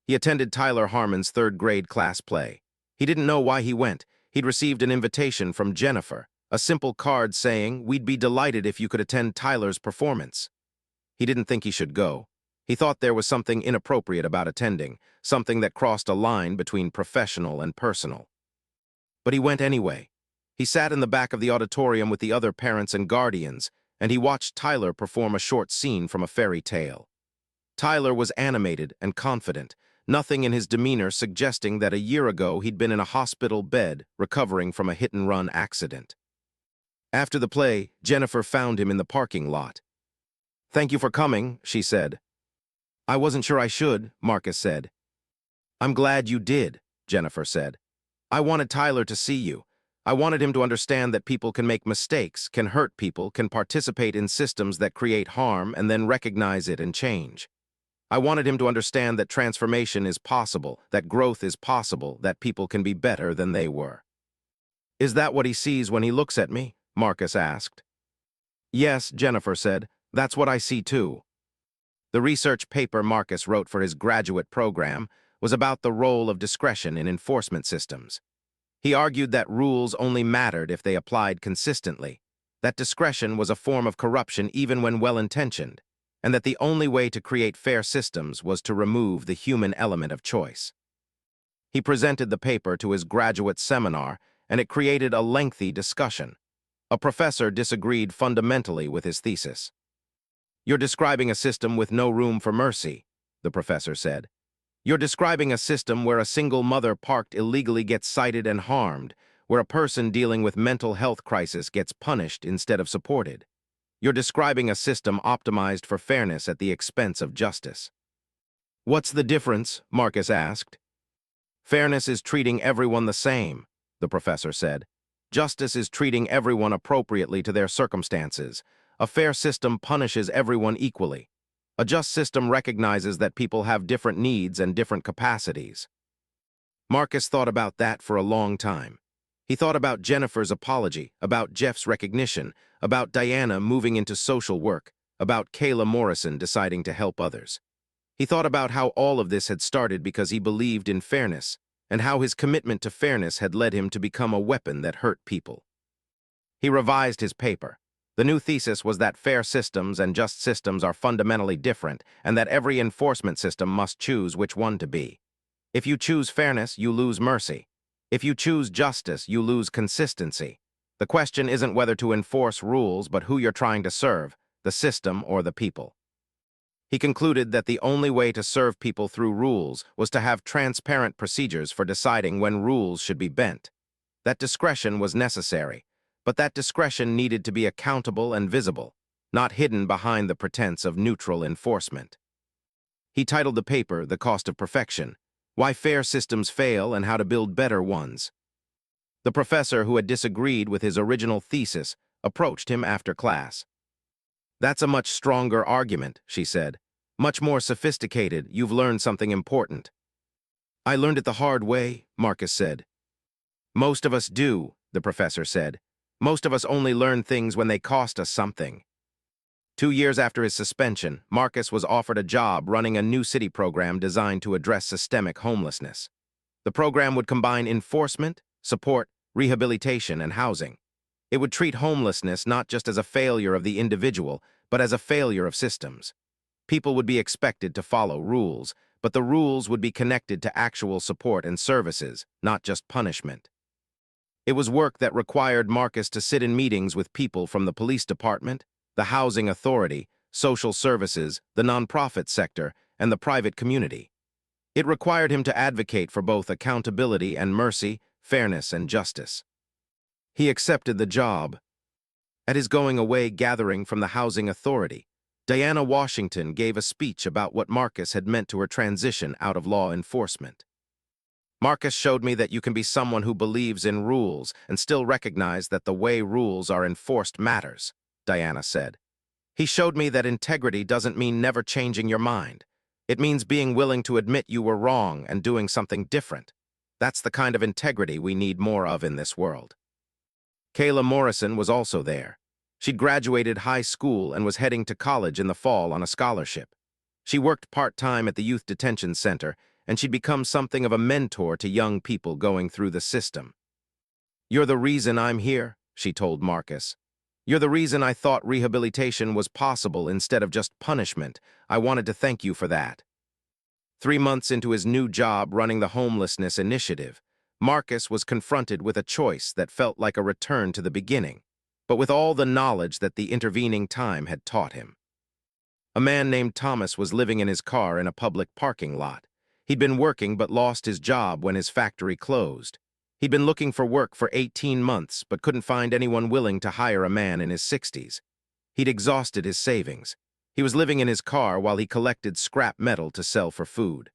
He attended Tyler Harmon's third-grade class play. He didn't know why he went. He'd received an invitation from Jennifer, a simple card saying, "We'd be delighted if you could attend Tyler's performance." He didn't think he should go. He thought there was something inappropriate about attending, something that crossed a line between professional and personal. But he went anyway. He sat in the back of the auditorium with the other parents and guardians, and he watched Tyler perform a short scene from a fairy tale. Tyler was animated and confident, nothing in his demeanor suggesting that a year ago he'd been in a hospital bed recovering from a hit-and-run accident. After the play, Jennifer found him in the parking lot. "Thank you for coming," she said. "I wasn't sure I should," Marcus said. "I'm glad you did," Jennifer said. "I wanted Tyler to see you. I wanted him to understand that people can make mistakes, can hurt people, can participate in systems that create harm, and then recognize it and change. I wanted him to understand that transformation is possible, that growth is possible, that people can be better than they were." "Is that what he sees when he looks at me?" Marcus asked. "Yes," Jennifer said. "That's what I see too." The research paper Marcus wrote for his graduate program was about the role of discretion in enforcement systems. He argued that rules only mattered if they applied consistently, that discretion was a form of corruption even when well-intentioned, and that the only way to create fair systems was to remove the human element of choice. He presented the paper to his graduate seminar, and it created a lengthy discussion. A professor disagreed fundamentally with his thesis. "You're describing a system with no room for mercy," the professor said. "You're describing a system where a single mother parked illegally gets cited and harmed, where a person dealing with mental health crisis gets punished instead of supported. You're describing a system optimized for fairness at the expense of justice." "What's the difference?" Marcus asked. "Fairness is treating everyone the same," the professor said. "Justice is treating everyone appropriately to their circumstances. A fair system punishes everyone equally. A just system recognizes that people have different needs and different capacities." Marcus thought about that for a long time. He thought about Jennifer's apology, about Jeff's recognition, about Diana moving into social work, about Kayla Morrison deciding to help others. He thought about how all of this had started because he believed in fairness, and how his commitment to fairness had led him to become a weapon that hurt people. He revised his paper. The new thesis was that fair systems and just systems are fundamentally different, and that every enforcement system must choose which one to be. If you choose fairness, you lose mercy. If you choose justice, you lose consistency. The question isn't whether to enforce rules, but who you're trying to serve, the system or the people. He concluded that the only way to serve people through rules was to have transparent procedures for deciding when rules should be bent. That discretion was necessary, but that discretion needed to be accountable and visible, not hidden behind the pretense of neutral enforcement. He titled the paper "The Cost of Perfection: Why Fair Systems Fail and How to Build Better Ones." The professor, who had disagreed with his original thesis, approached him after class. "That's a much stronger argument," she said. "Much more sophisticated. You've learned something important." "I learned it the hard way," Marcus said. "Most of us do," the professor said. "Most of us only learn things when they cost us something." 2 years after his suspension, Marcus was offered a job running a new city program designed to address systemic homelessness. The program would combine enforcement, support, rehabilitation, and housing. It would treat homelessness not just as a failure of the individual, but as a failure of systems. People would be expected to follow rules, but the rules would be connected to actual support and services, not just punishment. It was work that required Marcus to sit in meetings with people from the police department, the housing authority, social services, the nonprofit sector, and the private community. It required him to advocate for both accountability and mercy, fairness and justice. He accepted the job. At his going-away gathering from the housing authority, Diana Washington gave a speech about what Marcus had meant to her transition out of law enforcement. Marcus showed me that you can be someone who believes in rules and still recognize that the way rules are enforced matters, Diana said. He showed me that integrity doesn't mean never changing your mind. It means being willing to admit you were wrong and doing something different. That's the kind of integrity we need more of in this world. Kayla Morrison was also there. She'd graduated high school and was heading to college in the fall on a scholarship. She worked part-time at the Youth Detention Center, and she'd become something of a mentor to young people going through the system. "You're the reason I'm here," she told Marcus. "You're the reason I thought rehabilitation was possible instead of just punishment. I wanted to thank you for that." 3 months into his new job running the homelessness initiative, Marcus was confronted with a choice that felt like a return to the beginning, but with all the knowledge that the intervening time had taught him. A man named Thomas was living in his car in a public parking lot. He'd been working but lost his job when his factory closed. He'd been looking for work for 18 months but couldn't find anyone willing to hire a man in his 60s. He'd exhausted his savings. He was living in his car while he collected scrap metal to sell for food.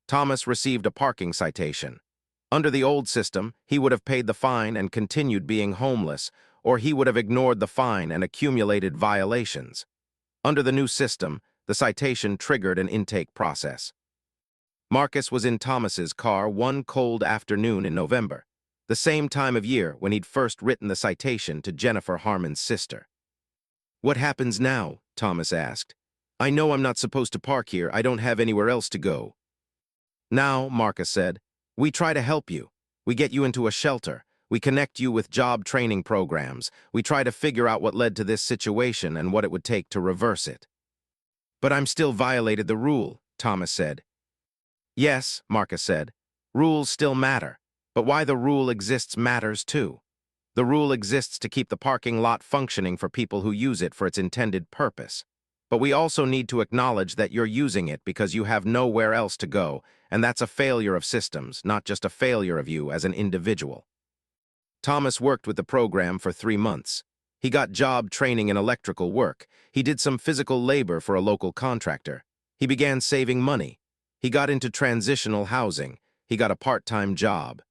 Thomas received a parking citation. Under the old system, he would have paid the fine and continued being homeless, or he would have ignored the fine and accumulated violations. Under the new system, the citation triggered an intake process. Marcus was in Thomas's car one cold afternoon in November, the same time of year when he'd first written the citation to Jennifer Harmon's sister. "What happens now?" Thomas asked. "I know I'm not supposed to park here. I don't have anywhere else to go." "Now," Marcus said, "we try to help you. We get you into a shelter. We connect you with job training programs. We try to figure out what led to this situation and what it would take to reverse it." "But I'm still violated the rule," Thomas said. "Yes," Marcus said, "rules still matter, but why the rule exists matters too. The rule exists to keep the parking lot functioning for people who use it for its intended purpose. But we also need to acknowledge that you're using it because you have nowhere else to go, and that's a failure of systems, not just a failure of you as an individual." Thomas worked with the program for 3 months. He got job training in electrical work. He did some physical labor for a local contractor. He began saving money. He got into transitional housing. He got a part-time job.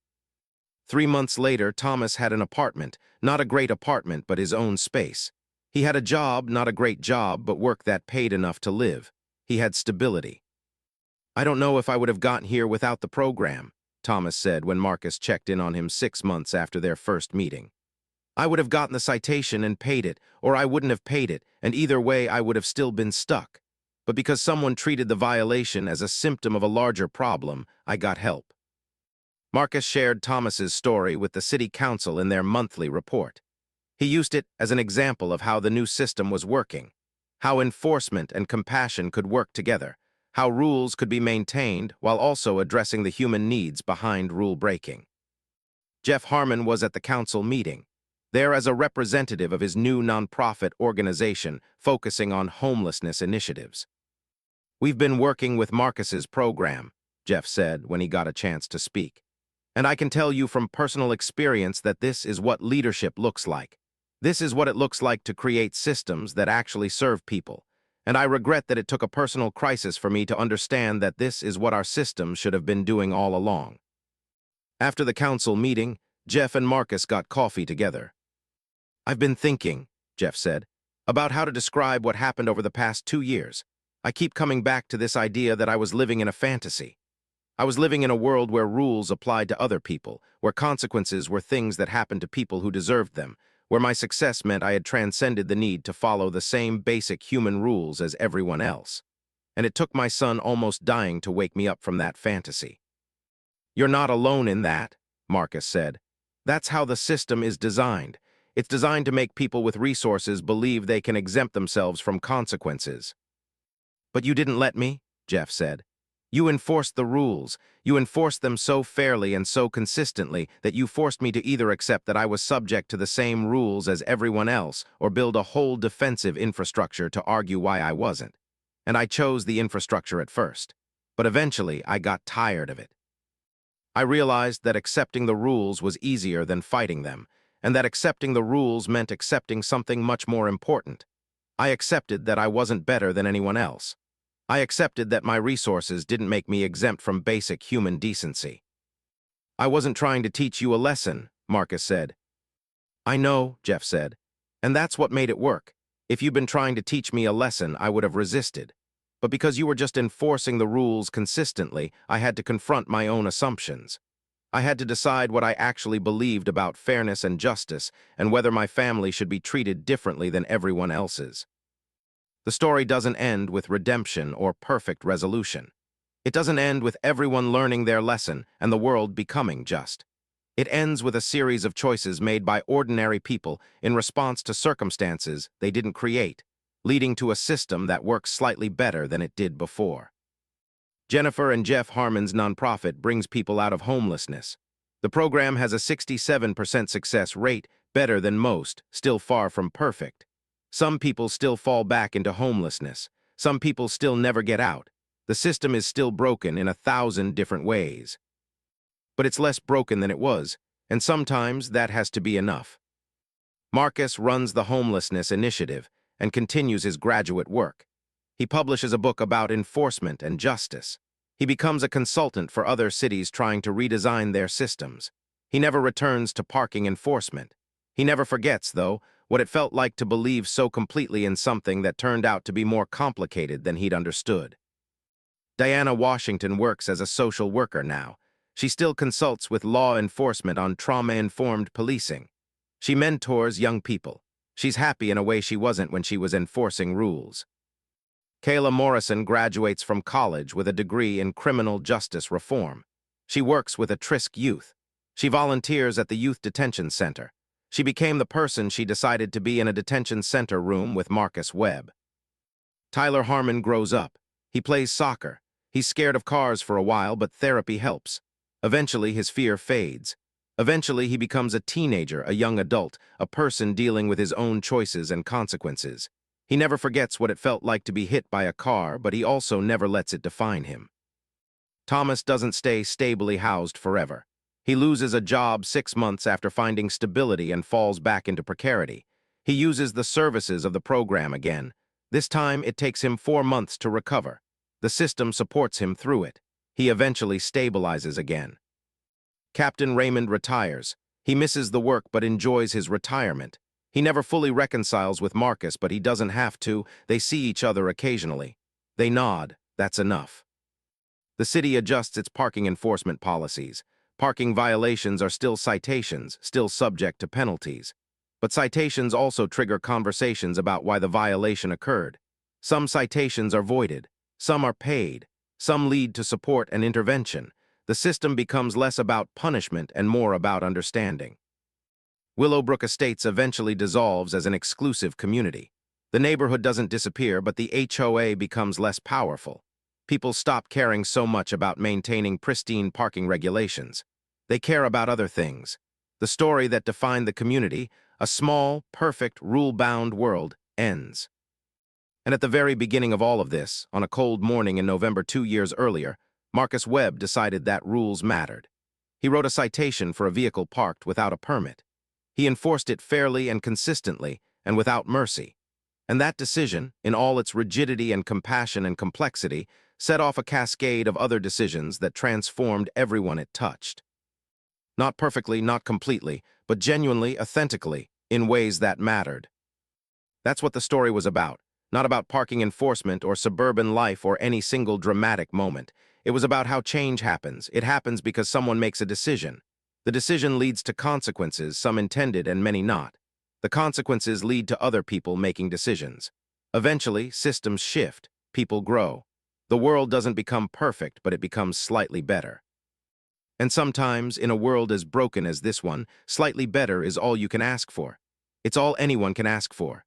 3 months later, Thomas had an apartment, not a great apartment, but his own space. He had a job, not a great job, but work that paid enough to live. He had stability. "I don't know if I would have gotten here without the program," Thomas said when Marcus checked in on him 6 months after their first meeting. "I would have gotten the citation and paid it, or I wouldn't have paid it, and either way I would have still been stuck. But because someone treated the violation as a symptom of a larger problem, I got help." Marcus shared Thomas's story with the city council in their monthly report. He used it as an example of how the new system was working, how enforcement and compassion could work together, how rules could be maintained while also addressing the human needs behind rule breaking. Jeff Harmon was at the council meeting, there as a representative of his new nonprofit organization focusing on homelessness initiatives. "We've been working with Marcus's program," Jeff said when he got a chance to speak. "And I can tell you from personal experience that this is what leadership looks like. This is what it looks like to create systems that actually serve people. And I regret that it took a personal crisis for me to understand that this is what our system should have been doing all along." After the council meeting, Jeff and Marcus got coffee together. "I've been thinking," Jeff said, "about how to describe what happened over the past 2 years. I keep coming back to this idea that I was living in a fantasy. I was living in a world where rules applied to other people, where consequences were things that happened to people who deserved them, where my success meant I had transcended the need to follow the same basic human rules as everyone else. And it took my son almost dying to wake me up from that fantasy. "You're not alone in that," Marcus said. "That's how the system is designed. It's designed to make people with resources believe they can exempt themselves from consequences." "But you didn't let me," Jeff said. "You enforced the rules. You enforced them so fairly and so consistently that you forced me to either accept that I was subject to the same rules as everyone else or build a whole defensive infrastructure to argue why I wasn't. And I chose the infrastructure at first. But eventually, I got tired of it. I realized that accepting the rules was easier than fighting them, and that accepting the rules meant accepting something much more important. I accepted that I wasn't better than anyone else. I accepted that my resources didn't make me exempt from basic human decency." "I wasn't trying to teach you a lesson," Marcus said. "I know," Jeff said, "and that's what made it work. If you'd been trying to teach me a lesson, I would have resisted. But because you were just enforcing the rules consistently, I had to confront my own assumptions. I had to decide what I actually believed about fairness and justice and whether my family should be treated differently than everyone else's." The story doesn't end with redemption or perfect resolution. It doesn't end with everyone learning their lesson and the world becoming just. It ends with a series of choices made by ordinary people in response to circumstances they didn't create, leading to a system that works slightly better than it did before. Jennifer and Jeff Harmon's nonprofit brings people out of homelessness. The program has a 67% success rate, better than most, still far from perfect. Some people still fall back into homelessness. Some people still never get out. The system is still broken in 1,000 different ways. But it's less broken than it was, and sometimes that has to be enough. Marcus runs the Homelessness Initiative and continues his graduate work. He publishes a book about enforcement and justice. He becomes a consultant for other cities trying to redesign their systems. He never returns to parking enforcement. He never forgets, though, what it felt like to believe so completely in something that turned out to be more complicated than he'd understood. Diana Washington works as a social worker now. She still consults with law enforcement on trauma-informed policing. She mentors young people. She's happy in a way she wasn't when she was enforcing rules. Kayla Morrison graduates from college with a degree in criminal justice reform. She works with at-risk youth. She volunteers at the youth detention center. She became the person she decided to be in a detention center room with Marcus Webb. Tyler Harmon grows up. He plays soccer. He's scared of cars for a while, but therapy helps. Eventually, his fear fades. Eventually, he becomes a teenager, a young adult, a person dealing with his own choices and consequences. He never forgets what it felt like to be hit by a car, but he also never lets it define him. Thomas doesn't stay stably housed forever. He loses a job 6 months after finding stability and falls back into precarity. He uses the services of the program again. This time, it takes him 4 months to recover. The system supports him through it. He eventually stabilizes again. Captain Raymond retires. He misses the work but enjoys his retirement. He never fully reconciles with Marcus, but he doesn't have to. They see each other occasionally. They nod. That's enough. The city adjusts its parking enforcement policies. Parking violations are still citations, still subject to penalties. But citations also trigger conversations about why the violation occurred. Some citations are voided. Some are paid. Some lead to support and intervention. The system becomes less about punishment and more about understanding. Willowbrook Estates eventually dissolves as an exclusive community. The neighborhood doesn't disappear, but the HOA becomes less powerful. People stop caring so much about maintaining pristine parking regulations. They care about other things. The story that defined the community, a small, perfect, rule-bound world, ends. And at the very beginning of all of this, on a cold morning in November 2 years earlier, Marcus Webb decided that rules mattered. He wrote a citation for a vehicle parked without a permit. He enforced it fairly and consistently, and without mercy. And that decision, in all its rigidity and compassion and complexity, set off a cascade of other decisions that transformed everyone it touched. Not perfectly, not completely, but genuinely, authentically, in ways that mattered. That's what the story was about. Not about parking enforcement or suburban life or any single dramatic moment. It was about how change happens. It happens because someone makes a decision. The decision leads to consequences, some intended and many not. The consequences lead to other people making decisions. Eventually, systems shift, people grow. The world doesn't become perfect, but it becomes slightly better. And sometimes, in a world as broken as this one, slightly better is all you can ask for. It's all anyone can ask for.